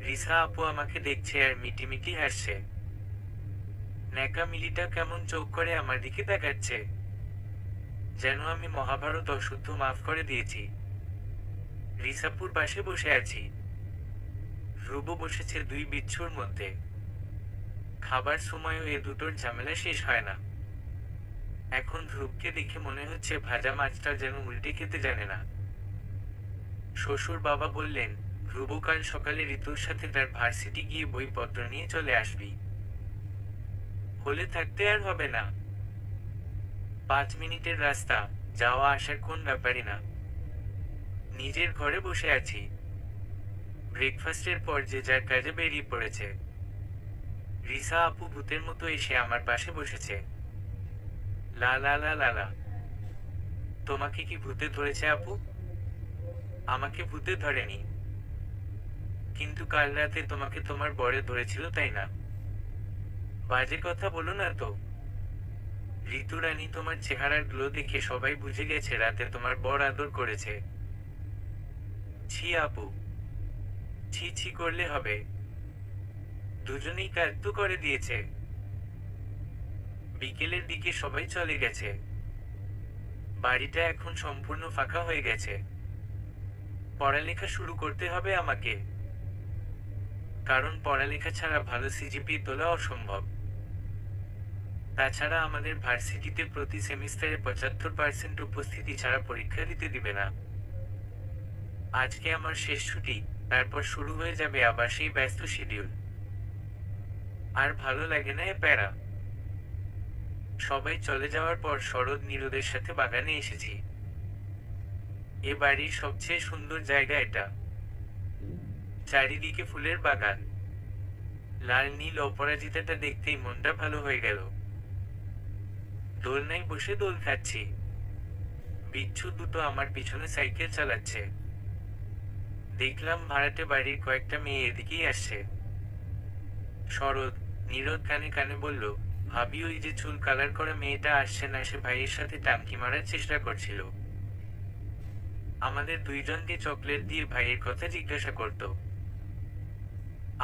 রিসা আপু আমাকে দেখছে আর মিটিমিটি হাসছে। ন্যাকা মিলিটা কেমন চোখ করে আমার দিকে তাকাচ্ছে, যেন আমি মহাভারত অশুদ্ধ মাফ করে দিয়েছি। রিসাপুর পাশে বসে আছি। ধ্রুব বসেছে দুই বিচ্ছুর মধ্যে। খাবার সময়ও এ দুটোর ঝামেলা শেষ হয় না। এখন ধ্রুবকে দেখে মনে হচ্ছে ভাজা মাছটা যেন উল্টে খেতে জানে না। শ্বশুর বাবা বললেন, ধ্রুব কাল সকালে ঋতুর সাথে তার ভার্সিটি গিয়ে বইপত্র নিয়ে চলে আসবি। হলে থাকতে আর হবে না। 5 মিনিটের রাস্তা, যাওয়া আসার কোন ব্যাপারই না। নিজের ঘরে বসে আছি। ব্রেকফাস্টের পর যে যার কাজে বেরিয়ে পড়েছে। রিসা আপু ভূতের মতো এসে আমার পাশে বসেছে। লা লা লা লা লা। তোমাকে কি ভূতে ধরেছে আপু? আমাকে ভূতে ধরেনি, কিন্তু কাল রাতে তোমাকে তোমার বরে ধরেছিল, তাই না? বাজে কথা বলো না তো। ঋতু রানী, তোমার চেহারার গ্লো দেখে সবাই বুঝে গেছে রাতে তোমার বর আদর করেছে। ছি আপু, ছি ছি করলে হবে? দুজনেই কাজ তো করে দিয়েছে। বিকেলের দিকে সবাই চলে গেছে। বাড়িটা এখন সম্পূর্ণ ফাঁকা হয়ে গেছে। পড়ালেখা শুরু করতে হবে আমাকে, কারণ পড়ালেখা ছাড়া ভালো সিজিপি তোলা অসম্ভব। তাছাড়া আমাদের ভার্সিটিতে প্রতি সেমিস্টারে 75% উপস্থিতি ছাড়া পরীক্ষা দিতে দিবে না। আজকে আমার শেষ ছুটি, তারপর শুরু হয়ে যাবে আবার সেই ব্যস্ত শিডিউল। আর ভালো লাগে না এ প্যারা। সবাই চলে যাওয়ার পর শরৎ নীরদের সাথে বাগানে এসেছি। এ বাড়ির সবচেয়ে সুন্দর জায়গা এটা। চারিদিকে ফুলের বাগান। লাল নীল অপরাজিতাটা দেখতেই মনটা ভালো হয়ে গেল। দোলনায় বসে দোল খাচ্ছি। বিচ্ছু দুটো আমার পিছনে সাইকেল চালাচ্ছে। দেখলাম ভাড়াটে বাড়ির কয়েকটা মেয়ে এদিকেই আসছে। শরৎ, নীরদ কানে কানে বলল, ভাবি ওই যে চুল কালার করা মেয়েটা আসছে না, সে ভাইয়ের সাথে টামকি মারার চেষ্টা করছিল। আমাদের দুইজনকে চকলেট দিয়ে ভাইয়ের কথা জিজ্ঞাসা করত।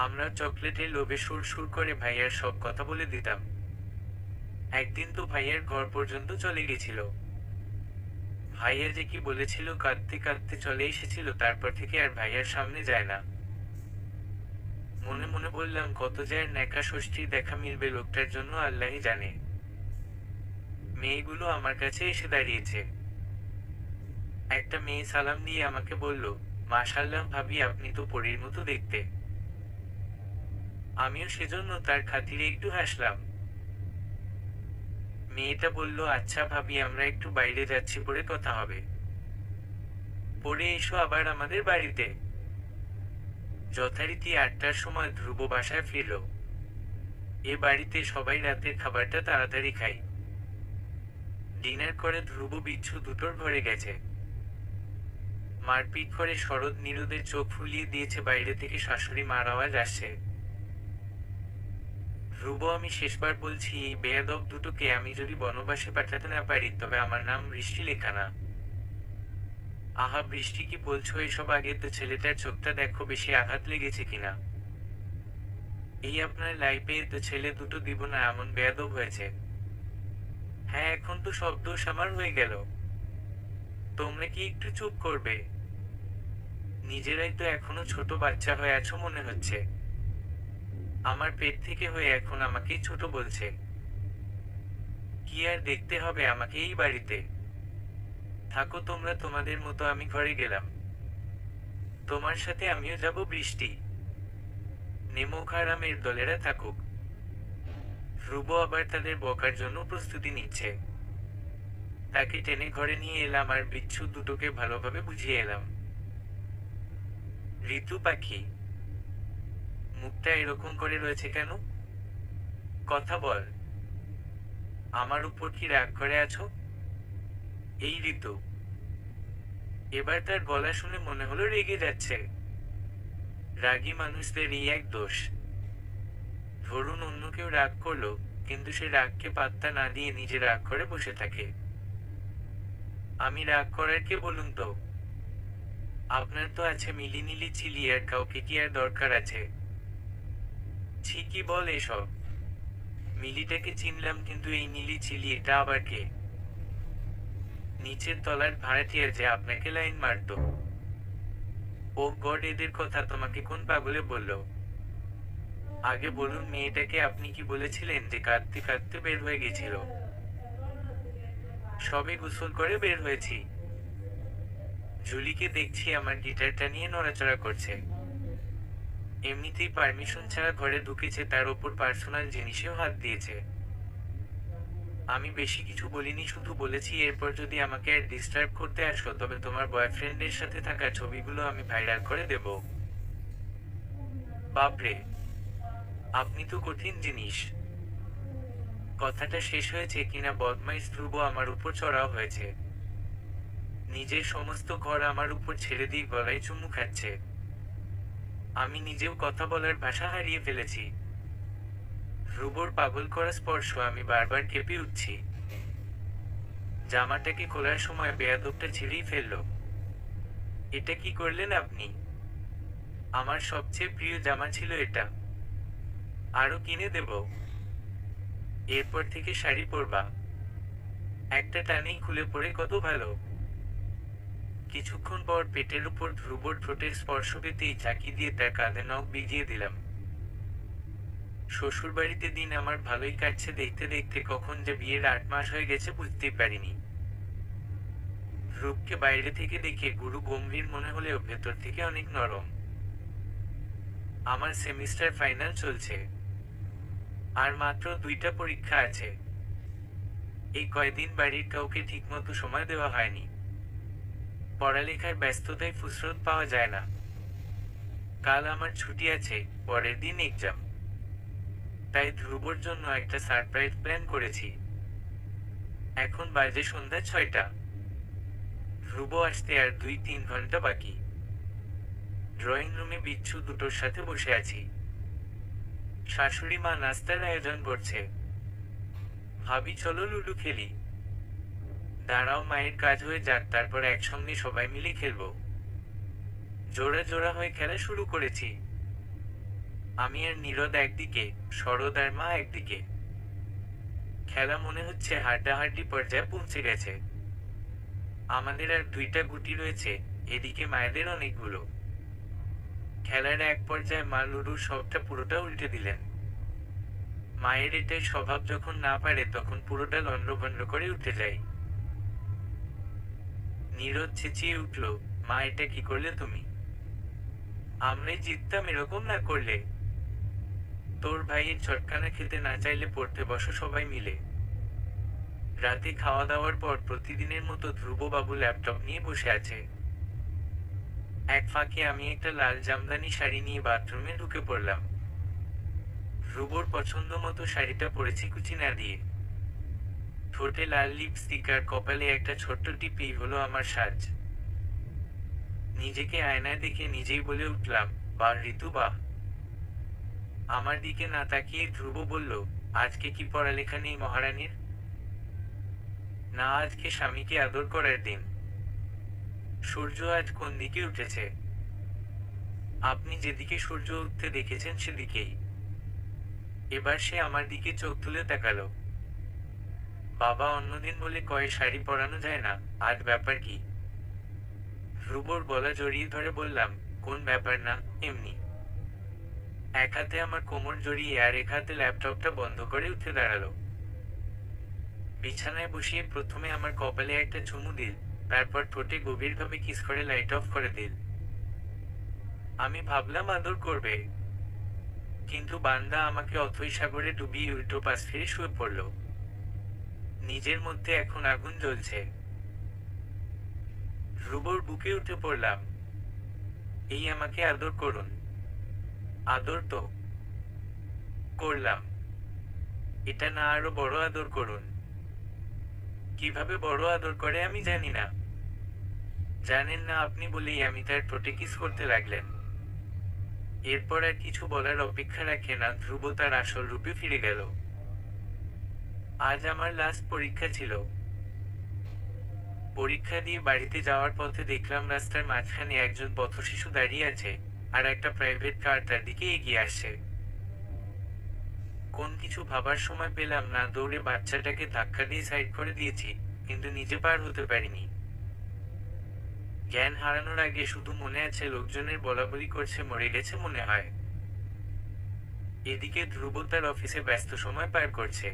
আমরা চকলেটের লোভে সুর সুর করে ভাইয়ার সব কথা বলে দিতাম। একদিন তো ভাইয়ার ঘর পর্যন্ত চলে গেছিল। ভাইয়া যে কি বলেছিল, কাঁদতে কাঁদতে চলে এসেছিল, তারপর থেকে আর ভাইয়ার সামনে যায় না। মনে মনে বললাম, কত যায় ন্যাকা ষষ্ঠীর দেখা মিলবে লোকটার জন্য আল্লাহই জানে। মেয়েগুলো আমার কাছে এসে দাঁড়িয়েছে। একটা মেয়ে সালাম দিয়ে আমাকে বলল, মাশাআল্লাহ ভাবি, আপনি তো পরীর মতো দেখতে। আমিও সেজন্য তার খাতিরে একটু হাসলাম। মেয়েটা বলল, আচ্ছা ভাবি, আমরা একটু বাইরে যাচ্ছি, পরে কথা হবে। পরে এসো আবার আমাদের বাড়িতে। যথারীতি 8টার সময় ধ্রুব বাসায় ফিরল। এ বাড়িতে সবাই রাতের খাবারটা তাড়াতাড়ি খায়। ডিনার করে ধ্রুব বিচ্ছু দুটোর ঘরে গেছে। মারপিট করে শরৎ নীরদের চোখ ফুলিয়ে দিয়েছে। বাইরে থেকে শাশুড়ি মার আওয়াজ আসছে। ধ্রুব, আমি শেষবার বলছি, এই বেয়াদব দুটোকে আমি যদি বনবাসে পাঠাতে না পারি, তবে আমার নাম বৃষ্টি লেখা না। আহা বৃষ্টি, কি বলছো এসব? আগে তো ছেলেটার চোখটা দেখো, বেশি আঘাত লেগেছে কিনা। এই আপনার লাইফে তো ছেলে দুটো দিব না এমন বেয়াদব হয়েছে। হ্যাঁ, এখন তো সব দোষ আমার হয়ে গেল। তোমরা কি একটু চুপ করবে? নিজেরাই তো এখনো ছোট বাচ্চা হয়ে আছো মনে হচ্ছে। আমার পেট থেকে হয়ে এখন আমাকেই ছোট বলছে। কি আর দেখতে হবে আমাকে এই বাড়িতে? থাকো তোমরা তোমাদের মতো, আমি ঘরে গেলাম। তোমার সাথে আমিও যাব বৃষ্টি। নেমুক আরামের দলেরা থাকুক। ধ্রুব আবার তাদের বকার জন্য প্রস্তুতি নিচ্ছে। তাকে টেনে ঘরে নিয়ে এলাম আর বিচ্ছু দুটোকে ভালোভাবে বুঝিয়ে এলাম। ঋতু পাখি, মুখটা এরকম করে রয়েছে কেন? কথা বল। আমার উপর কি রাগ করে আছো? এই ঋতু। এবার তার গলা শুনে মনে হলো রেগে যাচ্ছে। রাগী মানুষদের এই এক দোষ। ধরুন অন্য কেউ রাগ করলো, কিন্তু সে রাগকে পাত্তা না দিয়ে নিজে রাগ করে বসে থাকে। আমি রাগ করার কে বলুন তো? আপনার তো আছে মিলিমিলি চিলি, আর কাউকে কি আর দরকার আছে? ছি, কি বল এসব? মিলিটাকে চিনলাম, কিন্তু এই নীলি চিলি এটা আবার কে? নিচের তলার ভাড়াটিয়া যে আপনাকে লাইন মারতো। ও গড, এদের কথা তোমাকে কোন পাগলে বলল? আগে বলুন, মেয়েটাকে আপনি কি বলেছিলেন যে কাঁদতে কাঁদতে বের হয়ে গেছিল? সবে গোসল করে বের হয়েছি। জুলিকে দেখছি আমার গিটারটা নিয়ে নড়াচড়া করছে। এমনিতেই পারমিশন ছাড়া ঘরে ঢুকেছে, তার ওপর পার্সোনাল জিনিসেও হাত দিয়েছে। আমি বেশি কিছু বলিনি, শুধু বলেছি এরপর যদি আমাকে আর ডিস্টার্ব করতে আসো তবে তোমার বয়ফ্রেন্ডের সাথে থাকা ছবিগুলো আমি ভাইরাল করে দেব। বাপরে, আপনি তো কঠিন জিনিস। কথাটা শেষ হয়েছে কিনা বদমাইশ ধ্রুব আমার উপর চড়াও হয়েছে। নিজের সমস্ত ঘর আমার উপর ছেড়ে দিয়ে গলায় চুমু খাচ্ছে। আমি নিজেও কথা বলার ভাষা হারিয়ে ফেলেছি। ধ্রুবর পাগল করা স্পর্শ আমি বারবার কেঁপে উঠছি। জামাটাকে খোলার সময় বেয়াদবটা ছিঁড়েই ফেললো। এটা কি করলেন আপনি? আমার সবচেয়ে প্রিয় জামা ছিল এটা। আরো কিনে দেব। এরপর থেকে শাড়ি পরবা। একটা টানেই খুলে পড়ে কত ভালো। কিছুক্ষণ পর পেটের উপর ধ্রুবর ঠোঁটের স্পর্শ পেতেই চাকি দিয়ে তার কাঁধে নখ বিজিয়ে দিলাম। শ্বশুরবাড়িতে দিন আমার ভালোই কাটছে, দেখতে দেখতে কখন যে বিয়ের 8 মাস হয়ে গেছে বুঝতেই পারিনি। ধ্রুবকে বাইরে থেকে দেখে গুরু গম্ভীর মনে হলেও ভেতর থেকে অনেক নরম। আমার সেমিস্টার ফাইনাল চলছে, আর মাত্র 2টা পরীক্ষা আছে। এই কয়দিন বাড়ির কাউকে ঠিকমতো সময় দেওয়া হয়নি। পড়ালেখার ব্যস্ততায় ফুসরত পাওয়া যায় না। কাল আমার ছুটি আছে, পরের দিন এক্সাম। তাই ধ্রুবর জন্য একটা সারপ্রাইজ প্ল্যান করেছি। এখন বাজে সন্ধ্যা 6টা। ধ্রুব আসতে আর 2-3 ঘন্টা বাকি। ড্রয়িং রুমে বিচ্ছু দুটোর সাথে বসে আছি। শাশুড়ি মা নাস্তার আয়োজন করছে। ভাবি চলো লুডু খেলি। দাঁড়াও, মায়ের কাজ হয়ে যাক, তারপর একসঙ্গে সবাই মিলে খেলবো। জোড়া জোড়া হয়ে খেলা শুরু করেছি। আমি আর নীরদ একদিকে, শরৎ আর মা একদিকে। খেলা মনে হচ্ছে হাড্ডাহাড্ডি পর্যায়ে পৌঁছে গেছে। আমাদের আর 2টা গুটি রয়েছে, এদিকে মায়েদের অনেকগুলো। খেলার এক পর্যায়ে মা লুডুর সবটা পুরোটা উল্টে দিলেন। মায়ের এটাই স্বভাব, যখন না পারে তখন পুরোটা লন্ডভন্ড করে উঠে যায়। নীরদ চেঁচিয়ে উঠল, মা এটা কি করলে তুমি? আমরাই জিততাম এরকম না করলে। তোর ভাইয়ের চটকানা খেতে না চাইলে পড়তে বসো সবাই মিলে। রাতে খাওয়া দাওয়ার পর প্রতিদিনের মতো ধ্রুববাবু ল্যাপটপ নিয়ে বসে আছে। এক ফাঁকে আমি একটা লাল জামদানি শাড়ি নিয়ে বাথরুমে ঢুকে পড়লাম। ধ্রুবর পছন্দ মতো শাড়িটা পরেছি কুচি না দিয়ে। ঠোঁটে লাল লিপস্টিক আর কপালে একটা ছোট্ট টিপি হলো আমার সাজ। নিজেকে আয়নায় দেখে নিজেই বলে উঠলাম, বাহ ঋতু বাহ। আমার দিকে না তাকিয়ে ধ্রুব বলল, আজকে কি পড়ালেখা নেই মহারানীর? না, আজকে স্বামীকে আদর করার দিন। সূর্য আজ কোন দিকে উঠেছে? আপনি যেদিকে সূর্য উঠতে দেখেছেন সেদিকেই। এবার সে আমার দিকে চোখ তুলে তাকালো। বাবা অন্যদিন বলে কয়ে শাড়ি পরানো যায় না, আজ ব্যাপার কি? ধ্রুবর গলা জড়িয়ে ধরে বললাম, কোন ব্যাপার না, এমনি। এক হাতে আমার কোমর জড়িয়ে আর এক হাতে ল্যাপটপটা বন্ধ করে উঠে দাঁড়ালো। বিছানায় বসিয়ে প্রথমে আমার কপালে একটা চুমু দিল, তারপর ঠোঁটে গভীরভাবে কিস করে লাইট অফ করে দিল। আমি ভাবলাম আদর করবে। কিন্তু বান্দা আমাকে অথই সাগরে ডুবিয়ে উল্টো পাশ ফিরে শুয়ে পড়ল। নিজের মধ্যে এখন আগুন জ্বলছে। ধ্রুবর বুকে উঠে পড়লাম। এই আমাকে আদর করুন। আদর তো করলাম, এটা না আরো বড় আদর করুন। কিভাবে বড় আদর করে আমি জানি না। জানেন না আপনি বলেই আমি তার ঠোঁটে কিস করতে লাগলেন। এরপর আর কিছু বলার অপেক্ষা রাখে না, ধ্রুব তার আসল রূপে ফিরে গেল। আজ আমার লাস্ট পরীক্ষা ছিল। পরীক্ষা দিয়ে বাড়িতে যাওয়ার পথে দেখলাম রাস্তার মাঝখানে একজন পথশিশু দাঁড়িয়ে আছে, আর একটা প্রাইভেট কার তার দিকে এগিয়ে আসছে। কোন কিছু ভাবার সময় পেলাম না, দৌড়ে বাচ্চাটাকে ধাক্কা দিয়ে সাইড করে দিয়েছি, কিন্তু নিজে পার হতে পারিনি। জ্ঞান হারানোর আগে শুধু মনে আছে লোকজনের বলাবলি করছে মরে গেছে মনে হয়। এদিকে ধ্রুব তার অফিসে ব্যস্ত সময় পার করছে।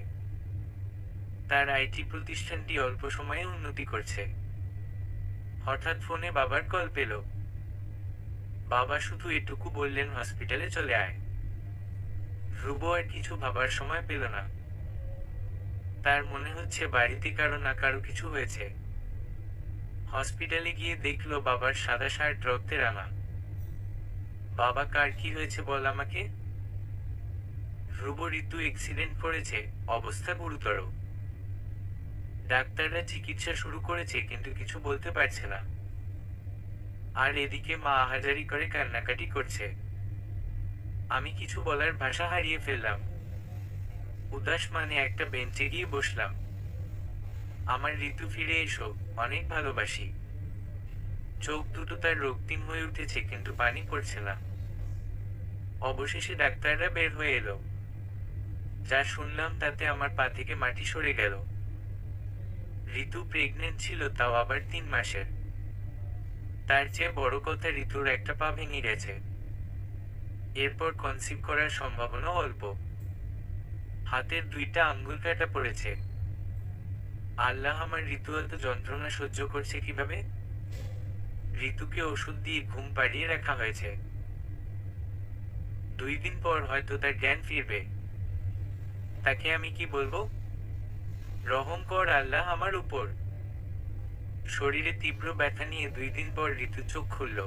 তার আইটি প্রতিষ্ঠানটি অল্প সময়ে উন্নতি করছে। হঠাৎ ফোনে বাবার কল পেল। বাবা শুধু এটুকু বললেন হসপিটালে চলে আয়। ধ্রুব আর কিছু ভাবার সময় পেল না। তার মনে হচ্ছে বাড়িতে কারো না কারো কিছু হয়েছে। হসপিটালে গিয়ে দেখলো বাবার সাদা শার্ট রক্তে রাঙা। বাবা, কার কি হয়েছে বল আমাকে। ধ্রুব, ঋতু অ্যাক্সিডেন্ট করেছে, অবস্থা গুরুতর। ডাক্তাররা চিকিৎসা শুরু করেছে কিন্তু কিছু বলতে পারছে না। আর এদিকে মা আহাজারি করে কান্নাকাটি করছে। আমি কিছু বলার ভাষা হারিয়ে ফেললাম। উদাস মানে একটা বেঞ্চে গিয়ে বসলাম। আমার ঋতু, ফিরে এসো, অনেক ভালোবাসি। চোখ দুটো তার রক্তিম হয়ে উঠেছে কিন্তু পানি পড়ছে না। অবশেষে ডাক্তাররা বের হয়ে এলো। যা শুনলাম তাতে আমার পা থেকে মাটি সরে গেল। ঋতু প্রেগনেন্ট ছিল, তাও আবার 3 মাসের। তার চেয়ে বড় কথা, ঋতুর একটা পা ভেঙে গেছে। এরপর কনসিভ করার সম্ভাবনা অল্প। হাতের 2টা আঙ্গুল কাটা পড়েছে। আল্লাহ, আমার ঋতু এত যন্ত্রণা সহ্য করছে কিভাবে? ঋতুকে ওষুধ দিয়ে ঘুম পাড়িয়ে রাখা হয়েছে। 2 দিন পর হয়তো তার জ্ঞান ফিরবে। তাকে আমি কি বলবো? রহম কর আল্লাহ আমার উপর। শরীরে তীব্র ব্যথা নিয়ে 2 দিন পর ঋতু চোখ খুলল।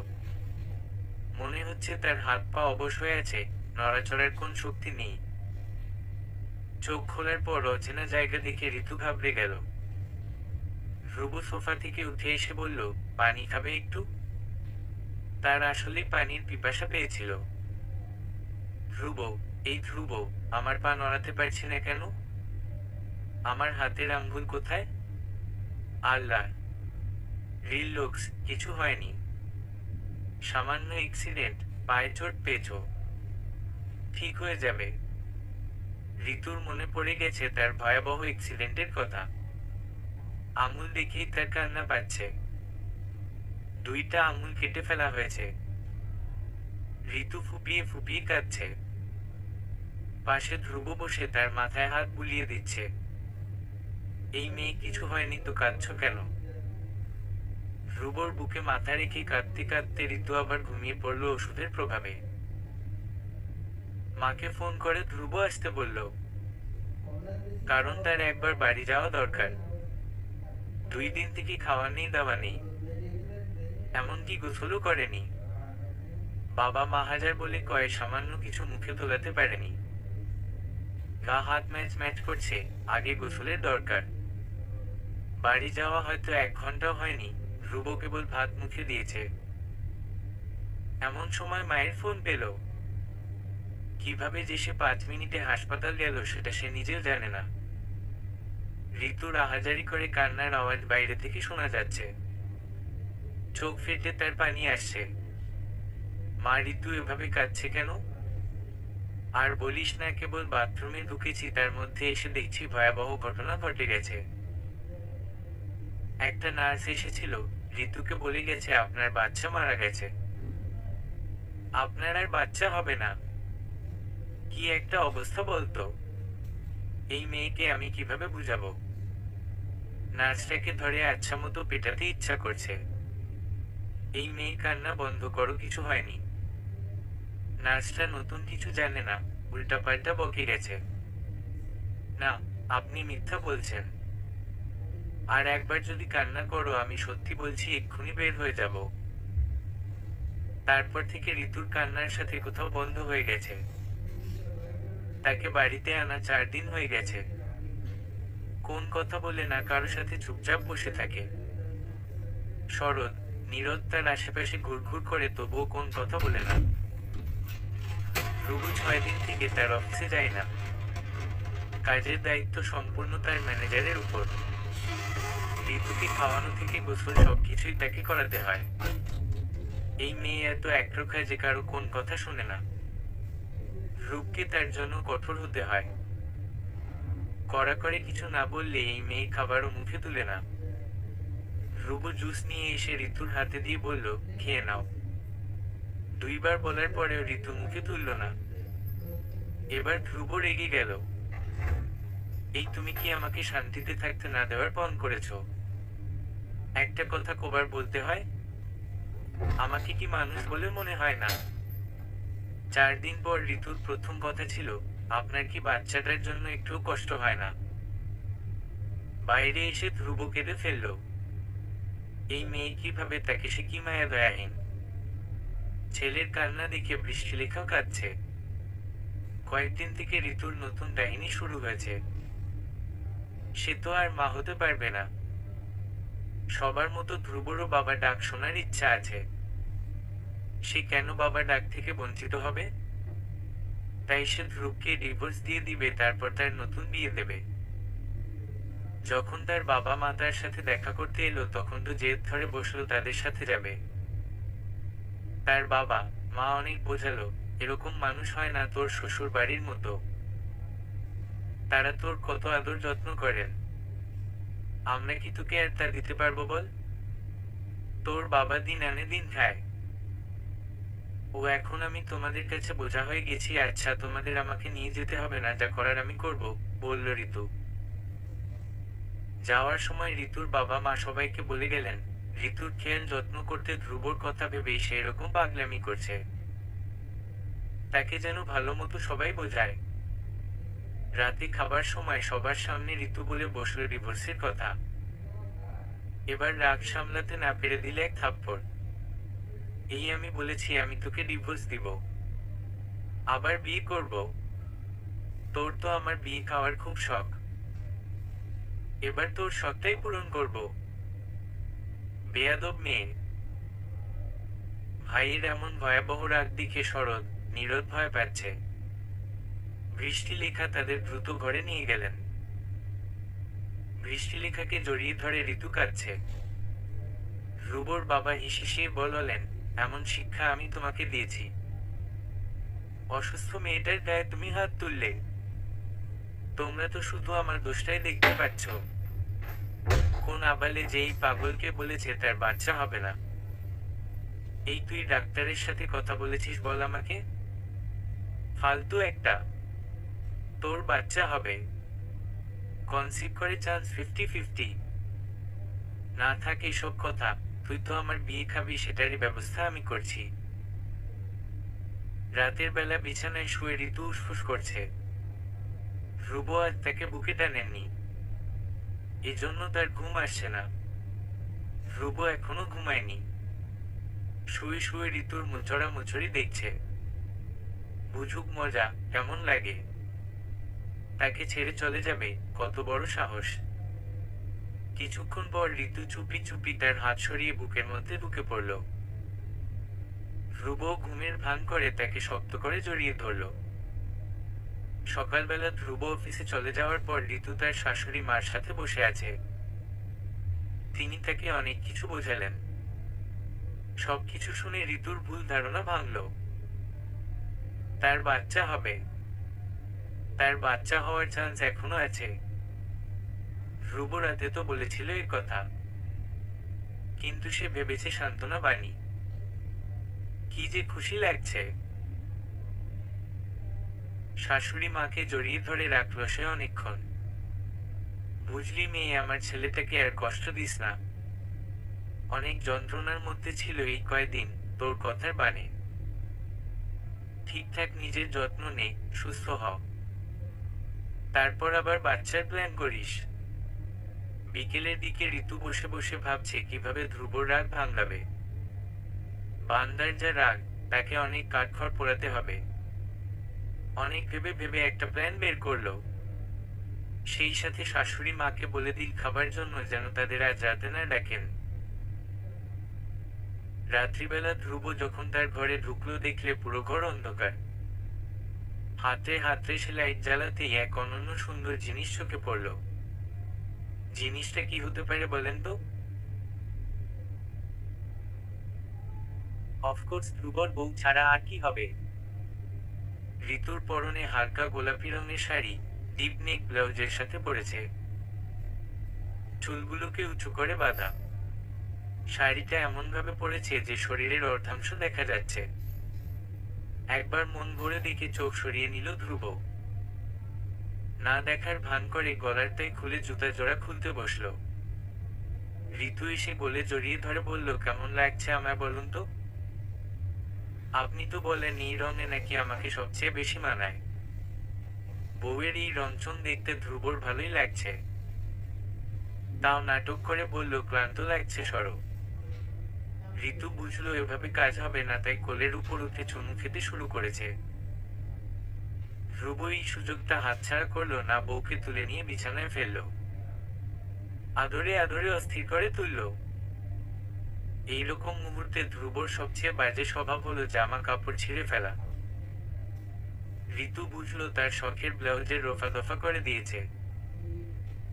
মনে হচ্ছে তার হাত পা অবশ হয়ে আছে, নড়াচড়ার কোন শক্তি নেই। চোখ খোলার পর অচেনা জায়গা দেখে ঋতু ঘাবড়ে গেল। ধ্রুব সোফা থেকে উঠে এসে বলল, পানি খাবে একটু? তার আসলে পানির পিপাসা পেয়েছিল। ধ্রুব, এই ধ্রুব, আমার পা নড়াতে পারছি না কেন? আমার হাতের আঙ্গুল কোথায়? আল্লাহ, রিল্যাক্স, কিছু হয়নি। সামান্য অ্যাক্সিডেন্ট, পায়ে চোট পেয়েছ, ঠিক হয়ে যাবে। ঋতুর মনে পড়ে গেছে তার ভয়াবহ অ্যাক্সিডেন্টের কথা। আঙুল দেখেই তার কান্না পাচ্ছে। 2টা আঙুল কেটে ফেলা হয়েছে। ঋতু ফুপিয়ে ফুপিয়ে কাঁদছে। পাশে ধ্রুব বসে তার মাথায় হাত বুলিয়ে দিচ্ছে। এই মেয়ে, কিছু হয়নি তো কাঁদছ কেন? ধ্রুবর বুকে মাথা রেখে কাঁদতে কাঁদতে ঋতু আবার ঘুমিয়ে পড়ল ওষুধের প্রভাবে। মাকে ফোন করে ধ্রুব আসতে বলল, কারণ তার একবার বাড়ি যাওয়া দরকার। 2 দিন থেকে খাওয়া নেই, দাওয়া নেই, এমনকি গোসলও করেনি। বাবা মা হাজার বলে কয়ে সামান্য কিছু মুখে তোলাতে পারেনি। গা হাত ম্যাচ ম্যাচ করছে, আগে গোসলের দরকার। বাড়ি যাওয়া হয়তো 1 ঘন্টাও হয়নি, ধ্রুব কেবল ভাত মুখে দিয়েছে। এমন সময় মায়ের ফোন পেল। কিভাবে যে সে 5 মিনিটে হাসপাতাল গেল সেটা সে নিজেও জানে না। ঋতুর আহাজারি করে কান্নার আওয়াজ বাইরে থেকে শোনা যাচ্ছে। চোখ ফেটে তার পানি আসছে। মা, ঋতু এভাবে কাঁদছে কেন? আর বলিস না, কেবল বাথরুমে ঢুকেছি তার মধ্যে এসে দেখছি ভয়াবহ ঘটনা ঘটে গেছে। একটা নার্স এসেছিল, ঋতুকে বলে গেছে আপনার বাচ্চা মারা গেছে। আপনার আর বাচ্চা হবে না। কি একটা অবস্থা বলতো। এই মেয়েকে আমি কিভাবে বুঝাবো? নার্সটাকে ধরে আচ্ছা মতো পেটাতে ইচ্ছা করছে। এই মেয়ে, কান্না বন্ধ করো, কিছু হয়নি। নার্সটা নতুন কিছু জানে না। উল্টাপাল্টা বকে গেছে। না, আপনি মিথ্যা বলছেন। আর একবার যদি কান্না করো আমি সত্যি বলছি এক্ষুনি বের হয়ে যাব। তারপর থেকে ঋতুর কান্নার সাথে কোথাও বন্ধ হয়ে গেছে। তাকে বাড়িতে আনা 4 দিন হয়ে গেছে। কোন কথা বলে না কারো সাথে চুপচাপ বসে থাকে। শরৎ, নীরদ তার আশেপাশে ঘুরঘুর করে তবুও কোন কথা বলে না। ধ্রুব 6 দিন থেকে তার অফিসে যায় না। কাজের দায়িত্ব সম্পূর্ণ তার ম্যানেজারের উপর। ঋতুকে খাওয়ানো থেকে গোসল সবকিছুই তাকে করাতে হয়। এই মেয়ে এত একরোখা যে কারো কোন কথা শুনে না। ধ্রুবকে তার জন্য কঠোর হতে হয়। কড়া করে কিছু না বললে এই মেয়ে খাবারও মুখে তুলে না। ধ্রুব জুস নিয়ে এসে ঋতুর হাতে দিয়ে বলল, খেয়ে নাও। 2বার বলার পরেও ঋতু মুখে তুলল না। এবার ধ্রুব রেগে গেল। এই তুমি কি আমাকে শান্তিতে থাকতে না দেওয়ার পণ করেছো? একটা কথা কবার বলতে হয়? আমাকে কি মানুষ বলে মনে হয় না? 4 দিন পর ঋতুর প্রথম কথা ছিল, আপনার কি বাচ্চাটার জন্য একটু কষ্ট হয় না? বাইরে এসে ধ্রুব কেঁদে ফেলল। এই মেয়ে কিভাবে তাকে, সে কি মায়া দয়াহীন। ছেলের কান্না দেখে বৃষ্টিলেখাও কাঁদছে। কয়েকদিন থেকে ঋতুর নতুন কাহিনী শুরু হয়েছে। সে তো আর মা হতে পারবে না। সবার মতো ধ্রুবরও বাবা ডাক শোনার ইচ্ছা আছে। সে কেন বাবা ডাক থেকে বঞ্চিত হবে? তাই সে ধ্রুবকে ডিভোর্স দিয়ে দিবে, তারপর তার নতুন বিয়ে দেবে। যখন তার বাবা মা তার সাথে দেখা করতে এলো তখন তো জেদ ধরে বসলো তাদের সাথে যাবে। তার বাবা মা অনেক বোঝালো, এরকম মানুষ হয় না তোর শ্বশুর বাড়ির মতো। তারা তোর কত আদর যত্ন করেন। আমরা কি তোকে আর তা দিতে পারবো বল? তোর বাবা দিন আনে দিন খায়। ও এখন আমি তোমাদের কাছে বোঝা হয়ে গেছি। আচ্ছা, তোমাদের আমাকে নিয়ে যেতে হবে না, যা করার আমি করব, বলল ঋতু। যাওয়ার সময় ঋতুর বাবা মা সবাইকে বলে গেলেন, ঋতুর খেয়াল যত্ন করতে ধ্রুবর কথা ভেবেই সে এরকম পাগলামি করছে। তাকে যেন ভালো মতো সবাই বোঝায়। রাতে খাবার সময় সবার সামনে ঋতু বলে বসল ডিভোর্সের কথা। এবার রাগ সামলাতে না পেরে দিলে এক থাপ্পড়। এই আমি বলেছি আমি তোকে ডিভোর্স দিব, আবার বিয়ে করব। তোর তো আমার বিয়ে খাওয়ার খুব শখ। এবার তোর শখটাই পূরণ করব। বেয়াদব মেয়ে। ভাইয়ের এমন ভয়াবহ রাগ দেখে শরৎ, নীরদ ভয় পাচ্ছে। বৃষ্টিলেখা তাদের দ্রুত ঘরে নিয়ে গেলেন। বৃষ্টিলেখাকে জড়িয়ে ধরে ঋতু কাঁদছে। ধ্রুবর বাবা হিসিয়ে বললেন, এমন শিক্ষা আমি তোমাকে দিয়েছি, অসুস্থ মেয়েটার গায়ে তুমি হাত তুললে। তোমরা তো শুধু আমার দোষটাই দেখতে পাচ্ছ। কোন আবালে যেই পাগলকে বলেছে তার বাচ্চা হবে না? এই তুই ডাক্তারের সাথে কথা বলেছিস বল আমাকে? ফালতু একটা। তোর বাচ্চা হবে, কনসিভ করে চান্স 50-50। না থাকে এসব কথা, তুই তো আমার বিয়ে খাবি সেটারই ব্যবস্থা আমি করছি। রাতের বেলা বিছানায় শুয়ে ঋতু উসফুস করছে। ধ্রুব আজ তাকে বুকে টানেননি, এজন্য তার ঘুম আসছে না। ধ্রুব এখনো ঘুমায়নি। শুয়ে শুয়ে ঋতুর মুচড়া মুচড়ি দেখছে। বুঝুক মজা কেমন লাগে। তাকে ছেড়ে চলে যাবে, কত বড় সাহস। কিছুক্ষণ পর ঋতু চুপি চুপি তার হাত সরিয়ে বুকের মধ্যে ঢুকে পড়ল। ধ্রুব ঘুমের ভান করে তাকে শক্ত করে জড়িয়ে ধরল। সকালবেলা ধ্রুব অফিসে চলে যাওয়ার পর ঋতু তার শাশুড়ি মার সাথে বসে আছে। তিনি তাকে অনেক কিছু বোঝালেন। সবকিছু শুনে ঋতুর ভুল ধারণা ভাঙল। তার বাচ্চা হবে, তার বাচ্চা হওয়ার চান্স এখনো আছে। ধ্রুব রাতে তো বলেছিল এ কথা, কিন্তু সে ভেবেছে সান্ত্বনা বাণী। কি যে খুশি লাগছে। শাশুড়ি মাকে জড়িয়ে ধরে রাখল সে অনেকক্ষণ। বুঝলি মেয়ে, আমার ছেলেটাকে আর কষ্ট দিস না। অনেক যন্ত্রণার মধ্যে ছিল এই কয়দিন, তোর কথার বানে। ঠিকঠাক নিজের যত্ন নে, সুস্থ হ। তারপর আবার বাচ্চার প্ল্যান করিস। বিকেলের দিকে ঋতু বসে বসে ভাবছে কিভাবে ধ্রুবর রাগ ভাঙাবে। বান্দার যা রাগ, তাকে অনেক কাঠখড় পোড়াতে হবে। অনেক ভেবে ভেবে একটা প্ল্যান বের করলো। সেই সাথে শাশুড়ি মাকে বলে দিল খাবার জন্য যেন তাদের আজ রাতে না ডাকেন। রাত্রিবেলা ধ্রুব যখন তার ঘরে ঢুকলো দেখলে পুরো ঘর অন্ধকার। হাতে হাতে সে লাইট জ্বালাতেই এক অনন্য সুন্দর জিনিস চোখে পড়ল। জিনিসটা কি হতে পারে বলেন তো? অফকোর্স ধ্রুবর বউ ছাড়া আর কি হবে। ঋতুর পরনে হালকা গোলাপি রঙের শাড়ি, ডিপ নেক ব্লাউজের সাথে পরেছে। চুলগুলোকে উঁচু করে বাঁধা। শাড়িটা এমন ভাবে পরেছে যে শরীরের অর্ধাংশ দেখা যাচ্ছে। একবার মন ভরে দেখে চোখ সরিয়ে নিল ধ্রুব। না দেখার ভান করে গলার তাই খুলে জুতা জোড়া খুলতে বসলো। ঋতু এসে গলে জড়িয়ে ধরে বলল, কেমন লাগছে আমায় বলুন তো? আপনি তো বলেন এই রঙে নাকি আমাকে সবচেয়ে বেশি মানায়। বউয়ের এই রঞ্চন দেখতে ধ্রুবর ভালোই লাগছে। তাও নাটক করে বলল, ক্লান্ত লাগছে সরো। ঋতু বুঝলো এভাবে কাজ হবে না, তাই কোলের উপর উঠে চুমু খেতে শুরু করেছে। ধ্রুব এই সুযোগটা হাতছাড়া করলো না, বউকে তুলে নিয়ে বিছানায় ফেললো। আদরে আদরে অস্থির করে তুলল। এইরকম মুহূর্তে ধ্রুবর সবচেয়ে বাজে স্বভাব হলো জামা কাপড় ছিঁড়ে ফেলা। ঋতু বুঝলো তার শখের ব্লাউজের রফা দফা করে দিয়েছে।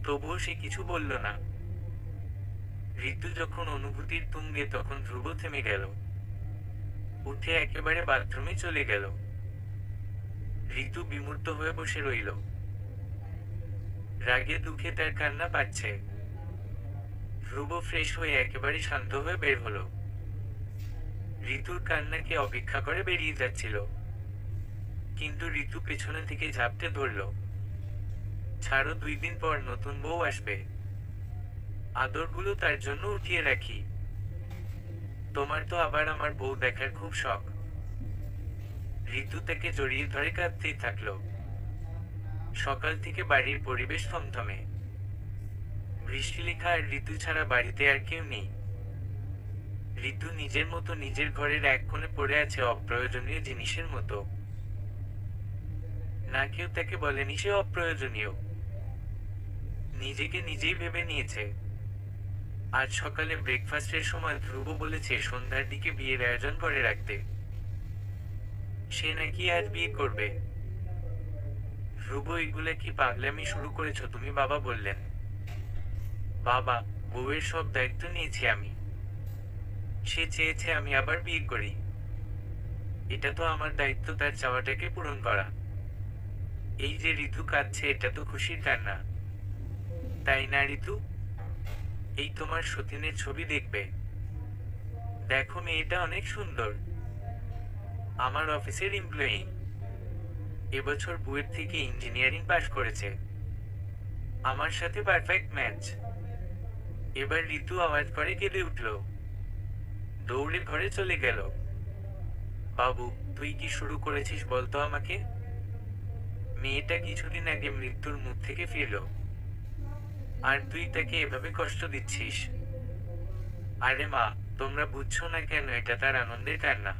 তবুও সে কিছু বলল না। ঋতু যখন অনুভূতির তুঙ্গে, তখন ধ্রুব থেমে গেল। উঠে একেবারে বাথরুমে চলে গেল। ঋতু বিমূর্ত হয়ে বসে রইল। রাগে দুঃখে তার কান্না পাচ্ছে। ধ্রুব ফ্রেশ হয়ে একেবারে শান্ত হয়ে বের হলো। ঋতুর কান্নাকে অপেক্ষা করে বেরিয়ে যাচ্ছিল, কিন্তু ঋতু পেছনে থেকে ঝাপটে ধরল। ছাড়ো, 2 দিন পর নতুন বউ আসবে। আদরগুলো তার জন্য উঠিয়ে রাখি। তোমার তো আবার আমার বউ দেখার খুব শখ। ঋতু তাকে জড়িয়ে ধরে কাঁদতেই থাকলো। সকাল থেকে বাড়ির পরিবেশ থমথমে। বৃষ্টিলেখা আর ঋতু ছাড়া বাড়িতে আর কেউ নেই। ঋতু নিজের মতো নিজের ঘরের এক কোণে পড়ে আছে অপ্রয়োজনীয় জিনিসের মতো। না কেউ তাকে বলেনি সে অপ্রয়োজনীয়। নিজেকে নিজেই ভেবে নিয়েছে। আজ সকালে ব্রেকফাস্টের সময় ধ্রুব বলেছে সন্ধ্যার দিকে বিয়ের আয়োজন করে রাখতে। সে নাকি আজ বিয়ে করবে। ধ্রুব, এগুলা কি পাগলামি শুরু করেছো তুমি? বাবা বললেন। বাবা, বউয়ের সব দায়িত্ব নিয়েছি আমি। সে চেয়েছে আমি আবার বিয়ে করি। এটা তো আমার দায়িত্ব তার চাওয়াটাকে পূরণ করা। এই যে ঋতু কাঁদছে, এটা তো খুশির কান্না, তাই না ঋতু? এই তোমার সতীনের ছবি দেখবে। দেখো, মেয়েটা অনেক সুন্দর। আমার অফিসের এমপ্লয়ি। এবছর বুয়েট থেকে ইঞ্জিনিয়ারিং পাশ করেছে। আমার সাথে পারফেক্ট ম্যাচ। এবার ঋতু আওয়াজ করে কেঁদে উঠল। দৌড়ে ঘরে চলে গেল। বাবু, তুই কি শুরু করেছিস বলতো আমাকে? মেয়েটা কিছুদিন আগে মৃত্যুর মুখ থেকে ফিরল, আর তুই তাকে এভাবে কষ্ট দিচ্ছিস। আরে মা, তোমরা বুঝছো না কেন? এটা তার আনন্দের কান্না।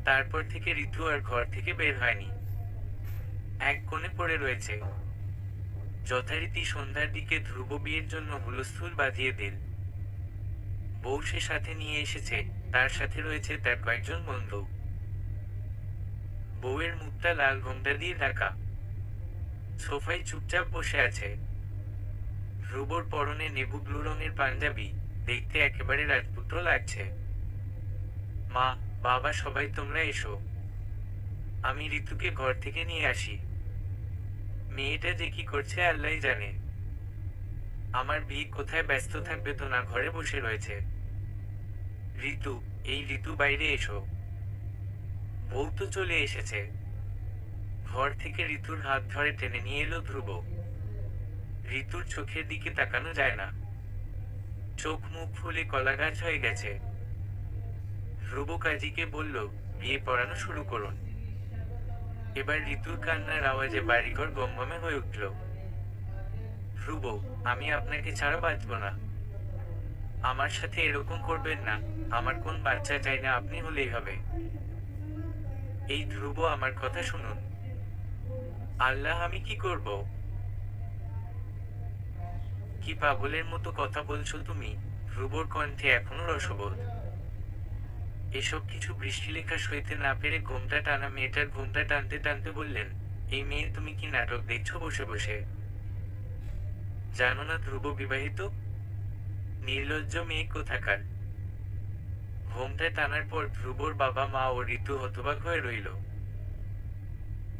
তারপর থেকে ঋতু আর ঘর থেকে বের হয়নি। এক কোণে পড়ে রয়েছে। যথারীতি সন্ধ্যার দিকে ধ্রুব বিয়ের জন্য হুলস্থুল বাঁধিয়ে দিল। বউ সে সাথে নিয়ে এসেছে, তার সাথে রয়েছে তার কয়েকজন বন্ধু। বউয়ের মুখটা লাল ঘোমটা দিয়ে ঢাকা। সোফায় চুপচাপ বসে আছে। ধ্রুবর পরনে নেভু ব্লু রঙের পাঞ্জাবি, দেখতে একেবারে রাজপুত্র লাগছে। মা, বাবা, সবাই তোমরা এসো। আমি ঋতুকে ঘর থেকে নিয়ে আসি। মেয়েটা যে কি করছে আল্লাহই জানে। আমার বিয়ে কোথায় ব্যস্ত থাকবে তো না, ঘরে বসে রয়েছে। ঋতু, এই ঋতু, বাইরে এসো। বউ তো চলে এসেছে। ঘর থেকে ঋতুর হাত ধরে টেনে নিয়ে এলো ধ্রুব। ঋতুর চোখের দিকে তাকানো যায় না। চোখ মুখ ফুলে কলা গাছ হয়ে গেছে। ধ্রুব কাজীকে বলল, বিয়ে পড়ানো শুরু করুন। এবার ঋতুর কান্নার আওয়াজে বাড়িঘর গমগমে হয়ে উঠল। ধ্রুব, আমি আপনাকে ছাড়া বাঁচব না। আমার সাথে এরকম করবেন না। আমার কোন বাচ্চা চাই না, আপনি হলেই হবে। এই ধ্রুব, আমার কথা শুনুন। আল্লাহ, আমি কি করব? কি পাগলের মতো কথা বলছো তুমি? ধ্রুবর কণ্ঠে এখনো রসবোধ। এসব কিছু বৃষ্টিলেখা সইতে না পেরে ঘোমটা টানা মেয়েটার ঘোমটা টানতে টানতে বললেন, এই মেয়ে, তুমি কি নাটক দেখছো বসে বসে? জানো না ধ্রুব বিবাহিত? নির্লজ্জ মেয়ে কোথাকার। ঘোমটা টানার পর ধ্রুবর বাবা মা ও ঋতু হতবাক হয়ে রইল।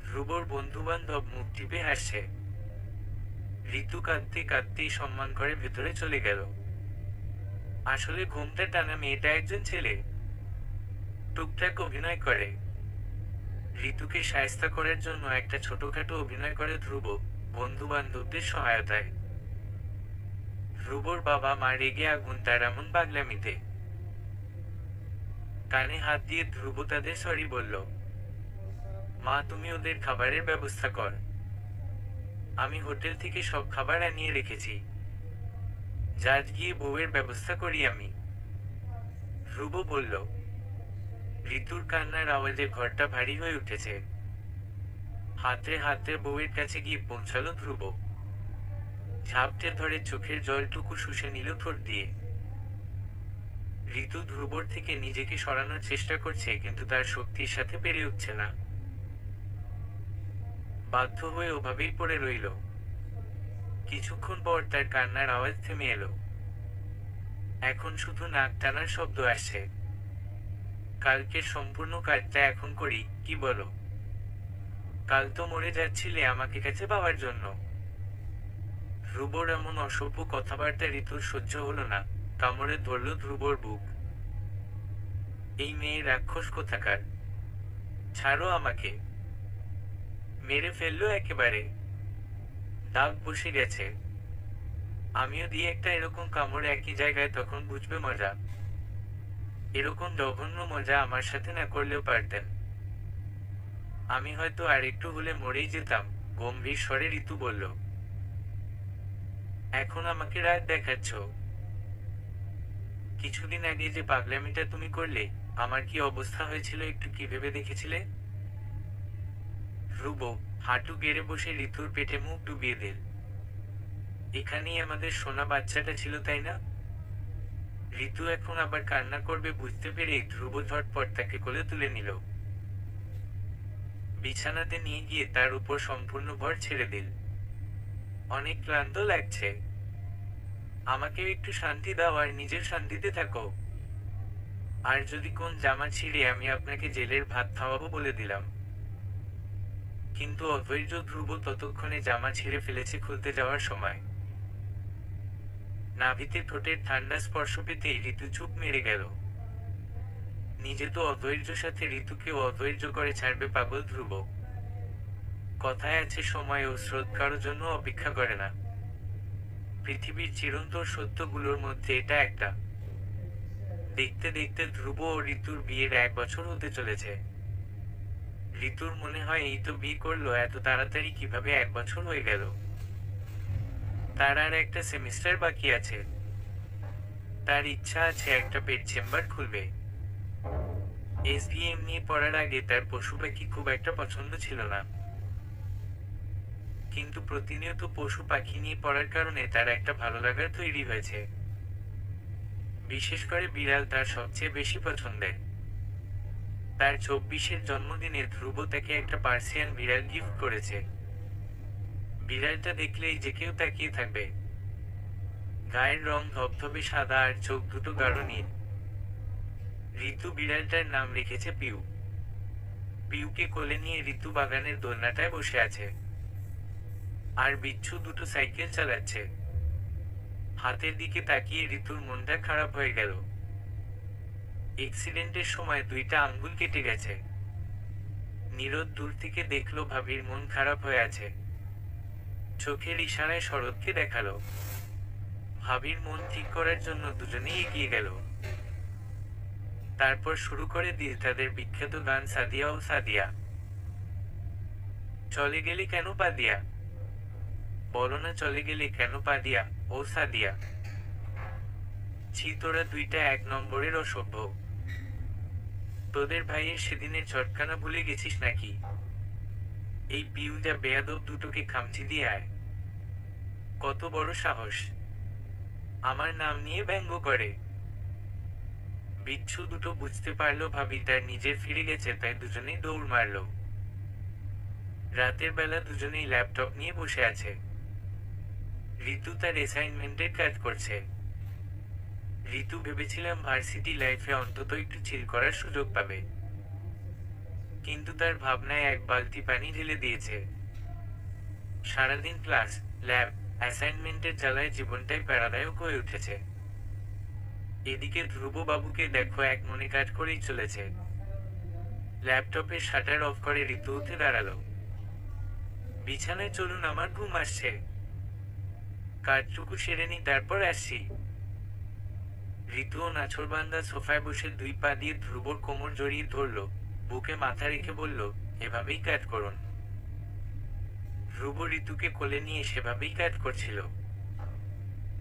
ধ্রুবর বন্ধু বান্ধব মুখ টিপে হাসছে। ঋতু কাঁদতে কাঁদতেই সম্মান করে ভেতরে চলে গেল। আসলে ঘোমটা টানা মেয়েটা একজন ছেলে, টুকটাক অভিনয় করে। ঋতুকে শায়েস্তা করার জন্য একটা ছোটখাটো অভিনয় করে ধ্রুব, বন্ধু বান্ধবদের সহায়তায়। ধ্রুবর বাবা মা রেগে আগুন তার এমন পাগলামিতে। কানে হাত দিয়ে ধ্রুব তাদের সরি বলল। মা, তুমি ওদের খাবারের ব্যবস্থা কর। আমি হোটেল থেকে সব খাবার আনিয়ে রেখেছি। জাজ গিয়ে বউয়ের ব্যবস্থা করি আমি। ধ্রুব বলল। ঋতুর কান্নার আওয়াজে ঘরটা ভারী হয়ে উঠেছে। হাতে হাতে বউয়ের কাছে গিয়ে পৌঁছালো ধ্রুব। ঝাপটে ধরে চোখের জলটুকু শুষে নিল ঠোঁট দিয়ে। ঋতু ধ্রুবর থেকে নিজেকে সরানোর চেষ্টা করছে, কিন্তু তার শক্তির সাথে পেরে উঠছে না। বাধ্য হয়ে ওভাবেই পড়ে রইল। কিছুক্ষণ পর তার কান্নার আওয়াজ থেমে এলো। এখন শুধু নাক টানার শব্দ আসছে। কালকের সম্পূর্ণ কাজটা এখন করি, কি বলো? কাল তো মরে যাচ্ছিলে আমাকে কাছে পাওয়ার জন্য। ধ্রুবর এমন অসভ্য কথাবার্তা ঋতুর সহ্য হলো না, কামড়ে ধরল ধ্রুবর বুক। এই মেয়ে রাক্ষস কোথাকার! ছাড়ো আমাকে! মেরে ফেললো একেবারে। দাগ বসে গেছে। আমিও দিয়ে একটা এরকম কামড় একই জায়গায়, তখন বুঝবে মজা। এরকম জঘন্য মজা আমার সাথে না করলেও পারতেন। আমি হয়তো আর একটু হলে মরেই যেতাম, গম্ভীর স্বরে ঋতু বলল। এখন আমাকে রাগ দেখাচ্ছ? কিছুদিন আগে যে পাগলামিটা তুমি করলে, আমার কি অবস্থা হয়েছিল একটু কি ভেবে দেখেছিলে? ধ্রুব হাঁটু গেড়ে বসে ঋতুর পেটে মুখ ডুবিয়ে দিল। এখানেই আমাদের সোনা বাচ্চাটা ছিল, তাই না? ঋতু এখন আবার কান্না করবে বুঝতে পেরে ধ্রুব ঝটপট তাকে কোলে তুলে নিল। বিছানাতে নিয়ে গিয়ে তার উপর সম্পূর্ণ ভর ছেড়ে দিল। অনেক ক্লান্ত লাগছে। আমাকেও একটু শান্তি দাও আর নিজের শান্তিতে থাকো। আর যদি কোন জামা ছিঁড়ে, আমি আপনাকে জেলের ভাত খাওয়াবো বলে দিলাম। কিন্তু অধৈর্য ধ্রুব ততক্ষণে জামা ছিঁড়ে ফেলেছে খুলতে যাওয়ার সময়। নাভিতে ঠোঁটের ঠান্ডা স্পর্শ পেতেই ঋতু চুপ মেরে গেল। নিজে তো অধৈর্য, সাথে ঋতুকেও অধৈর্য করে ছাড়বে পাগল ধ্রুব। কথায় আছে, সময় ও স্রোত কারো জন্য অপেক্ষা করে না। পৃথিবীর চিরন্তর সত্যগুলোর মধ্যে এটা একটা। দেখতে দেখতে ধ্রুব ও ঋতুর বিয়ের 1 বছর হতে চলেছে। ঋতুর মনে হয় এই তো বিয়ে করলো, এত তাড়াতাড়ি কিভাবে 1 বছর হয়ে গেল। তার আর একটা সেমিস্টার বাকি আছে। তার ইচ্ছা আছে একটা পেট চেম্বার খুলবে। এসবিএম নিয়ে পড়ার আগে তার পশু পাখি খুব একটা পছন্দ ছিল না, কিন্তু প্রতিনিয়ত পশু পাখি নিয়ে পড়ার কারণে তার একটা ভালো লাগার তৈরি হয়েছে। বিশেষ করে বিড়াল তার সবচেয়ে বেশি পছন্দের। তার 24-এর জন্মদিনে ধ্রুব তাকে একটা পার্সিয়ান বিড়াল গিফট করেছে। বিড়ালটা দেখলেই যে কেউ তাকিয়ে থাকবে। গায়ের রং ধবধবে সাদা আর চোখ দুটো গাঢ় নীল। ঋতু বিড়ালটার নাম রেখেছে পিউ। পিউকে কোলে নিয়ে ঋতু বাগানের দোলনাটায় বসে আছে। আর বিচ্ছু দুটো সাইকেল চালাচ্ছে। হাতের দিকে তাকিয়ে ঋতুর মনটা খারাপ হয়ে গেল। অ্যাক্সিডেন্টের সময় 2টা আঙ্গুল কেটে গেছে। নীরদ দূর থেকে দেখলো ভাবির মন খারাপ হয়ে আছে। চোখের ইশারায় শরৎকে দেখালো। ভাবির মন ঠিক করার জন্য দুজনেই এগিয়ে গেল। তারপর শুরু করে দিয়ে তাদের বিখ্যাত গান সাদিয়া ও সাদিয়া। চলে গেলি কেন পাদিয়া, বলো না চলে গেলি কেন পাদিয়া ও সাদিয়া। ছি তোরা দুইটা এক নম্বরের অসভ্য। তোদের ভাইয়ের সেদিনের চটকানা ভুলে গেছিস নাকি? এই পিউটা বেয়াদব দুটোকে খামচি দিয়ে আয়। কত বড় সাহস, আমার নাম নিয়ে ব্যঙ্গ করে। বিচ্ছু দুটো বুঝতে পারলো ভাবি তার নিজের ফিরে গেছে, তাই দুজনেই দৌড় মারল। রাতের বেলা দুজনেই ল্যাপটপ নিয়ে বসে আছে। ঋতু তার অ্যাসাইনমেন্টের কাজ করছে। ঋতু ভেবেছিলাম ভার্সিটি লাইফে অন্তত একটু চিল করার সুযোগ পাবে, কিন্তু তার ভাবনায় এক বালতি পানি ঢেলে দিয়েছে। সারাদিন ক্লাস, ল্যাব, অ্যাসাইনমেন্টের জ্বালায় জীবনটাই প্যারাদায়ক হয়ে উঠেছে। এদিকে ধ্রুববাবুকে দেখো এক মনে কাজ করেই চলেছে। ল্যাপটপের শাটার অফ করে ঋতু উঠে দাঁড়ালো। বিছানায় চলুন, আমার ঘুম আসছে। কাজটুকু সেরে নি, তারপর আসছি। ঋতু ও নাছোড়বান্দা সোফায় বসে দুই পা দিয়ে ধ্রুবর কোমর জড়িয়ে ধরল, বুকে মাথা রেখে বলল, এভাবেই কাজ করুন। ধ্রুব ঋতুকে কোলে নিয়ে সেভাবেই কাজ করছিল,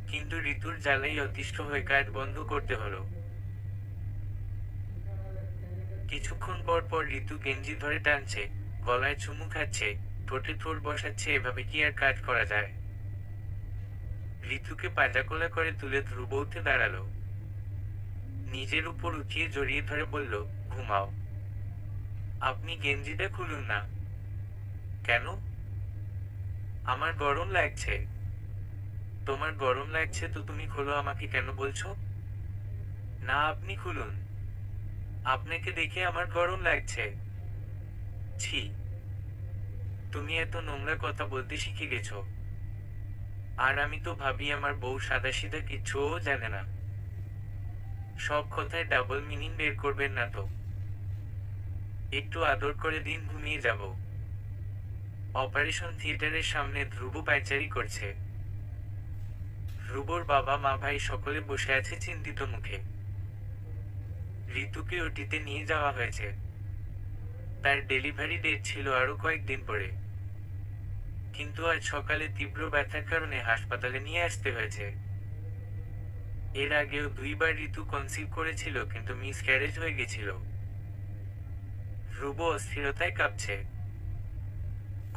কিন্তু ঋতুর জ্বালাই অতিষ্ঠ হয়ে কাজ বন্ধ করতে হলো। কিছুক্ষণ পর পর ঋতু গেঞ্জি ধরে টানছে, গলায় চুমু খাচ্ছে, ঠোঁটে ঠোঁট বসাচ্ছে। এভাবে কি আর কাজ করা যায়? ঋতুকে পাজাকোলা করে তুলে ধ্রুব উঠে দাঁড়ালো, নিজের উপর উঠিয়ে জড়িয়ে ধরে বলল, ঘুমাও। আপনি গেঞ্জিটা খুলুন না। কেন? আমার গরম লাগছে। তোমার গরম লাগছে তো তুমি খোলো, আমাকে কেন বলছো? না, আপনি খুলুন। আপনাকে দেখে আমার গরম লাগছে। ছি, তুমি এত নোংরা কথা বলতে শিখে গেছো। আর আমি তো ভাবি আমার বউ সাদাসিধা কিচ্ছুও জানে না। সব কথায় ডাবল মিনিং বের করবেন না তো। একটু আদর করে দিন, ঘুমিয়ে যাব। অপারেশন থিয়েটারের সামনে ধ্রুব পায়চারি করছে। ধ্রুবর বাবা মা ভাই সকলে বসে আছে চিন্তিত মুখে। ঋতুকে ওটিতে নিয়ে যাওয়া হয়েছে। তার ডেলিভারি ডেট ছিল আরো কয়েকদিন পরে, কিন্তু আজ সকালে তীব্র ব্যথার কারণে হাসপাতালে নিয়ে আসতে হয়েছে। এর আগেও দুইবার ঋতু কনসিভ করেছিল, কিন্তু মিসক্যারেজ হয়ে গেছিল। ধ্রুব অস্থিরতায় কাঁপছে।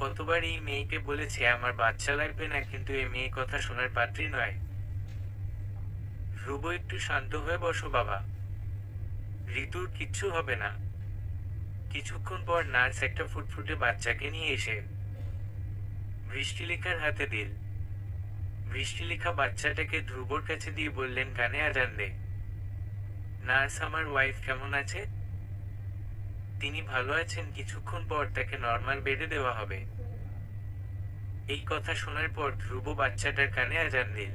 কতবার এই মেয়েকে বলেছে আমার বাচ্চা লাগবে না, কিন্তু এই মেয়ে কথা শোনার পাত্রী নয়। ধ্রুব, একটু শান্ত হয়ে বসো বাবা। ঋতুর কিচ্ছু হবে না। কিছুক্ষণ পর নার্স একটা ফুটফুটে বাচ্চাকে নিয়ে এসে বৃষ্টিলেখার হাতে দিল। বৃষ্টিলেখা বাচ্চাটাকে ধ্রুবর কাছে দিয়ে বললেন, কানে আজান দে। নার্স, আমার ওয়াইফ কেমন আছে? তিনি ভালো আছেন, কিছুক্ষণ পর তাকে নর্মাল বেডে দেওয়া হবে। এই কথা শোনার পর ধ্রুব বাচ্চাটার কানে আজান দিল।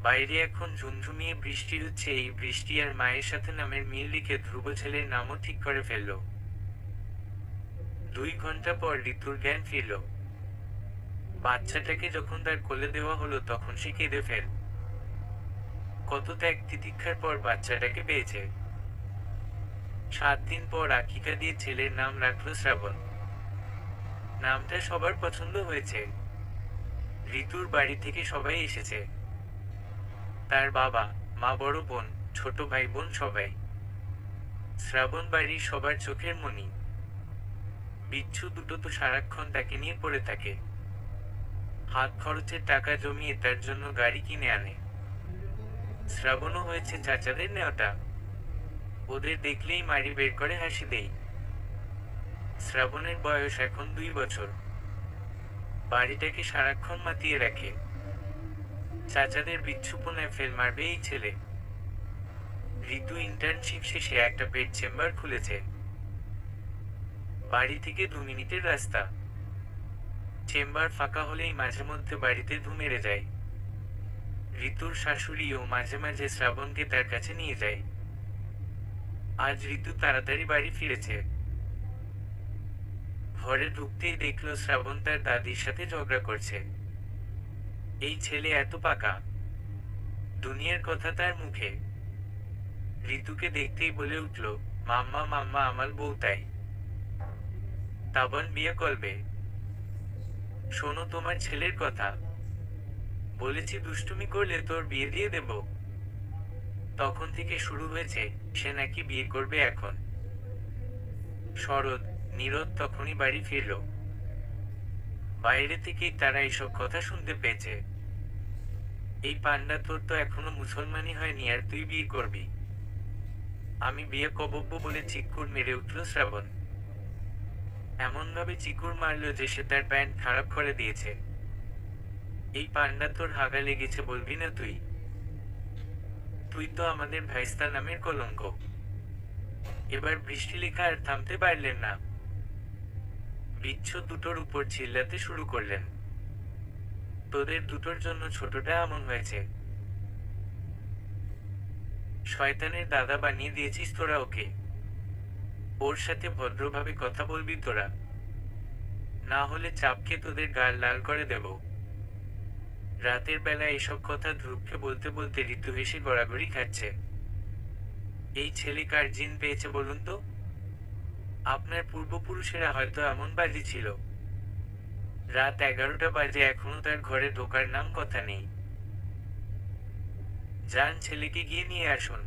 বাইরে এখন ঝুমঝুমিয়ে বৃষ্টি হচ্ছে। এই বৃষ্টি আর মায়ের সাথে নামের মিল লিখে ধ্রুব ছেলের নামও ঠিক করে ফেলল। 2 ঘন্টা পর ঋতুর জ্ঞান ফিরল। বাচ্চাটাকে যখন তার কোলে দেওয়া হলো তখন সে কেঁদে ফেল। কত ত্যাগ তিতিক্ষার পর বাচ্চাটাকে পেয়েছে। 7 দিন পর আকিকা দিয়ে ছেলের নাম রাখলো শ্রাবণ। নামটা সবার পছন্দ হয়েছে। ঋতুর বাড়ি থেকে সবাই এসেছে। তার বাবা মা, বড় বোন, ছোট ভাই বোন সবাই। শ্রাবণ বাড়ির সবার চোখের মণি। বিচ্ছু দুটো তো সারাক্ষণ তাকে নিয়ে পড়ে থাকে। হাত খরচের টাকা জমিয়ে তার জন্য গাড়ি কিনে আনে। শ্রাবণও হয়েছে চাচাদের নেওয়াটা। ওদের দেখলেই মারি বের করে হাসি দেই। শ্রাবণের বয়স এখন 2 বছর। বাড়িটাকে সারাক্ষণ মাতিয়ে রাখে। চাচাদের বিচ্ছুপনায় ফেল মারবে এই ছেলে। ঋতু ইন্টার্নশিপ শেষে একটা পেট চেম্বার খুলেছে। বাড়ি থেকে 2 মিনিটের রাস্তা। চেম্বার ফাঁকা হলেই মাঝে মধ্যে বাড়িতে ধু মেরে যায়। ঋতুর শাশুড়িও মাঝে মাঝে শ্রাবণকে তার কাছে নিয়ে যায়। আজ ঋতু তাড়াতাড়ি বাড়ি ফিরেছে। ঘরে ঢুকতেই দেখলো শ্রাবণ তার দাদির সাথে ঝগড়া করছে। এই ছেলে এত পাকা, দুনিয়ার কথা তার মুখে। ঋতুকে দেখতেই বলে উঠল, মাম্মা মাম্মা আমার বউ তাই। তাবন বিয়ে করবে। শোনো তোমার ছেলের কথা, বলেছি দুষ্টুমি করলে তোর বিয়ে দিয়ে দেব। তখন থেকে শুরু হয়েছে, সে নাকি বিয়ে করবে এখন। শরৎ, নীরদ তখনই বাড়ি ফিরল। বাইরে থেকেই তারা এসব কথা শুনতে পেয়েছে। এই পান্ডা তোর তো এখনো মুসলমানই হয়নি আর তুই বিয়ে করবি? আমি বিয়ে কবব্ব বলে চিৎকুর মেরে উঠল শ্রাবণ। এমন ভাবে চিকুর মারলো যে সে তার প্যান্ট খারাপ করে দিয়েছে। এই পান্ডা তোর হাগা লেগেছে বলবি না তুই? তুই তো আমাদের ভাইস্তা নামের কলঙ্ক। এবার বৃষ্টি লেখা আর থামতে পারলেন না। বিচ্ছ দুটোর উপর চিল্লাতে শুরু করলেন, তোদের দুটোর জন্য ছোটটা এমন হয়েছে। শয়তানের দাদা বানিয়ে দিয়েছিস তোরা ওকে। ওর সাথে ভদ্রভাবে কথা বলবি তোরা, না হলে চাপকে তোদের গাল লাল করে দেব। রাতের বেলা এসব কথা ধ্রুবকে বলতে বলতে ঋতু হেসে গড়াগড়ি খাচ্ছে। এই ছেলে কার জিন পেয়েছে বলুন তো? আপনার পূর্বপুরুষেরা হয়তো এমন বাজি ছিল। রাত 11টা বাজে এখনো তার ঘরে ঢোকার নাম কথা নেই। যান ছেলেকে গিয়ে নিয়ে আসুন।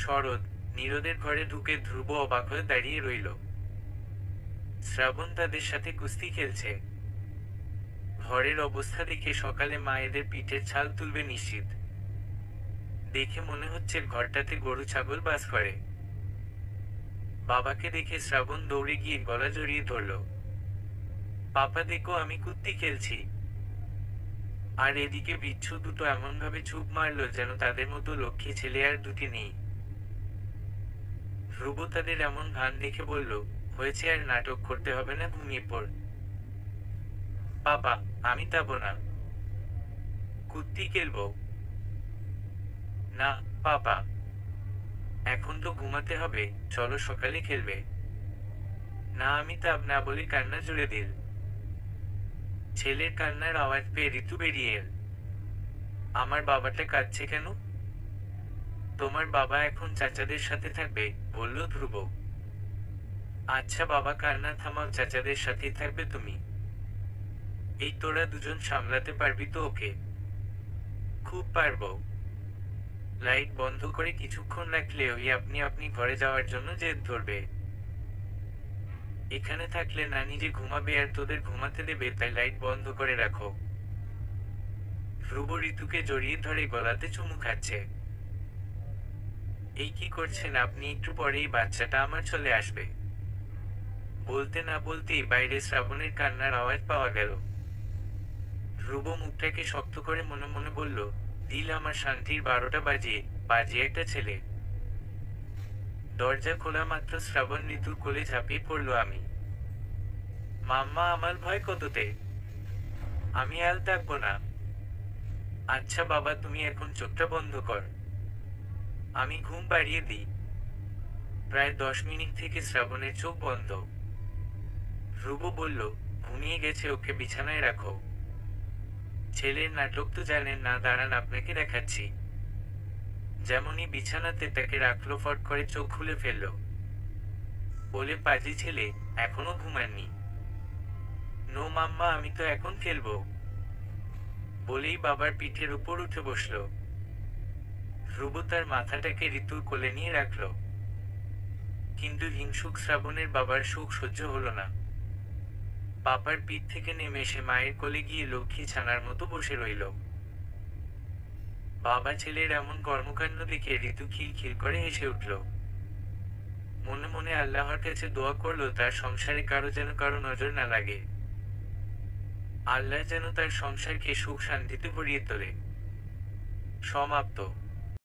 শরৎ, নীরদের ঘরে ঢুকে ধ্রুব অবাক হয়ে দাঁড়িয়ে রইল। শ্রাবণ তাদের সাথে কুস্তি খেলছে। ঘরের অবস্থা দেখে সকালে মা এদের পিঠের ছাল তুলবে নিশ্চিত। দেখে মনে হচ্ছে ঘরটাতে গরু ছাগল বাস করে। বাবাকে দেখে শ্রাবণ দৌড়ে গিয়ে গলা জড়িয়ে ধরল। পাপা দেখো আমি কুস্তি খেলছি। আর এদিকে বিচ্ছু দুটো এমন ভাবে চুপ মারলো যেন তাদের মতো লক্ষ্মী ছেলে আর দুটি নেই। ধ্রুব তাদের এমন ভান দেখে বলল, হয়েছে আর নাটক করতে হবে না, ঘুমিয়ে পড়। পাপা, আমি যাবো না। কুস্তি খেলবো না পাপা, এখন তো ঘুমাতে হবে, চলো সকালে খেলবে। না আমি যাব না বলে কান্না জুড়ে দিল। ছেলের কান্নার আওয়াজ পেয়ে ঋতু বেরিয়ে এল। আমার বাবাটা কাঁদছে কেন? তোমার বাবা এখন চাচাদের সাথে থাকবে, বলল ধ্রুব। আচ্ছা বাবা কান্না থামাও, চাচাদের সাথেই থাকবে তুমি। এই তোরা দুজন সামলাতে পারবি তো ওকে? খুব পারবো। লাইট বন্ধ করে কিছুক্ষণ রাখলে ওই আপনি আপনি ঘরে যাওয়ার জন্য জেদ ধরবে। এখানে থাকলে না নিজে ঘুমাবে আর তোদের ঘুমাতে দেবে, তাই লাইট বন্ধ করে রাখো। ধ্রুব ঋতুকে জড়িয়ে ধরে গলাতে চুমু খাচ্ছে। এই কি করছেন আপনি? একটু পরেই বাচ্চাটা আমার চলে আসবে। বলতে না বলতেই বাইরে শ্রাবণের কান্নার আওয়াজ পাওয়া গেল। ধ্রুব মুখটাকে শক্ত করে মনে মনে বলল, দিল আমার শান্তির 12টা বাজিয়ে বাজিয়ে একটা ছেলে। দরজা খোলা মাত্র শ্রাবণ ঋতুর কোলে ঝাঁপিয়ে পড়ল। আমি মাম্মা আমার ভয় কততে, আমি আল থাকবো না। আচ্ছা বাবা তুমি এখন চোখটা বন্ধ কর, আমি ঘুম পাড়িয়ে দিই। প্রায় 10 মিনিট থেকে শ্রাবণের চোখ বন্ধ। ধ্রুব বলল, ঘুমিয়ে গেছে, ওকে বিছানায় রাখো। ছেলের নাটক তো জানেন না, দাঁড়ান আপনাকে দেখাচ্ছি। যেমনই বিছানাতে তাকে রাখলো, ফট করে চোখ খুলে ফেলল। বলে, পাজি ছেলে, এখনো ঘুমাননি? নো মাম্মা, আমি তো এখন খেলবো। বলেই বাবার পিঠের উপর উঠে বসল। ধ্রুব তার মাথাটাকে ঋতুর কোলে নিয়ে রাখল। কিন্তু হিংসুক শ্রাবণের বাবার সুখ সহ্য হলো না। পাপার পিঠ থেকে নেমে এসে মায়ের কোলে গিয়ে লক্ষ্মী ছানার মতো বসে রইল। বাবা ছেলের এমন কর্মকাণ্ড দেখে ঋতু খিলখিল করে হেসে উঠল। মনে মনে আল্লাহর কাছে দোয়া করলো তার সংসারে কারো যেন কারো নজর না লাগে। আল্লাহ যেন তার সংসারকে সুখ শান্তিতে ভরিয়ে তোলে। সমাপ্ত।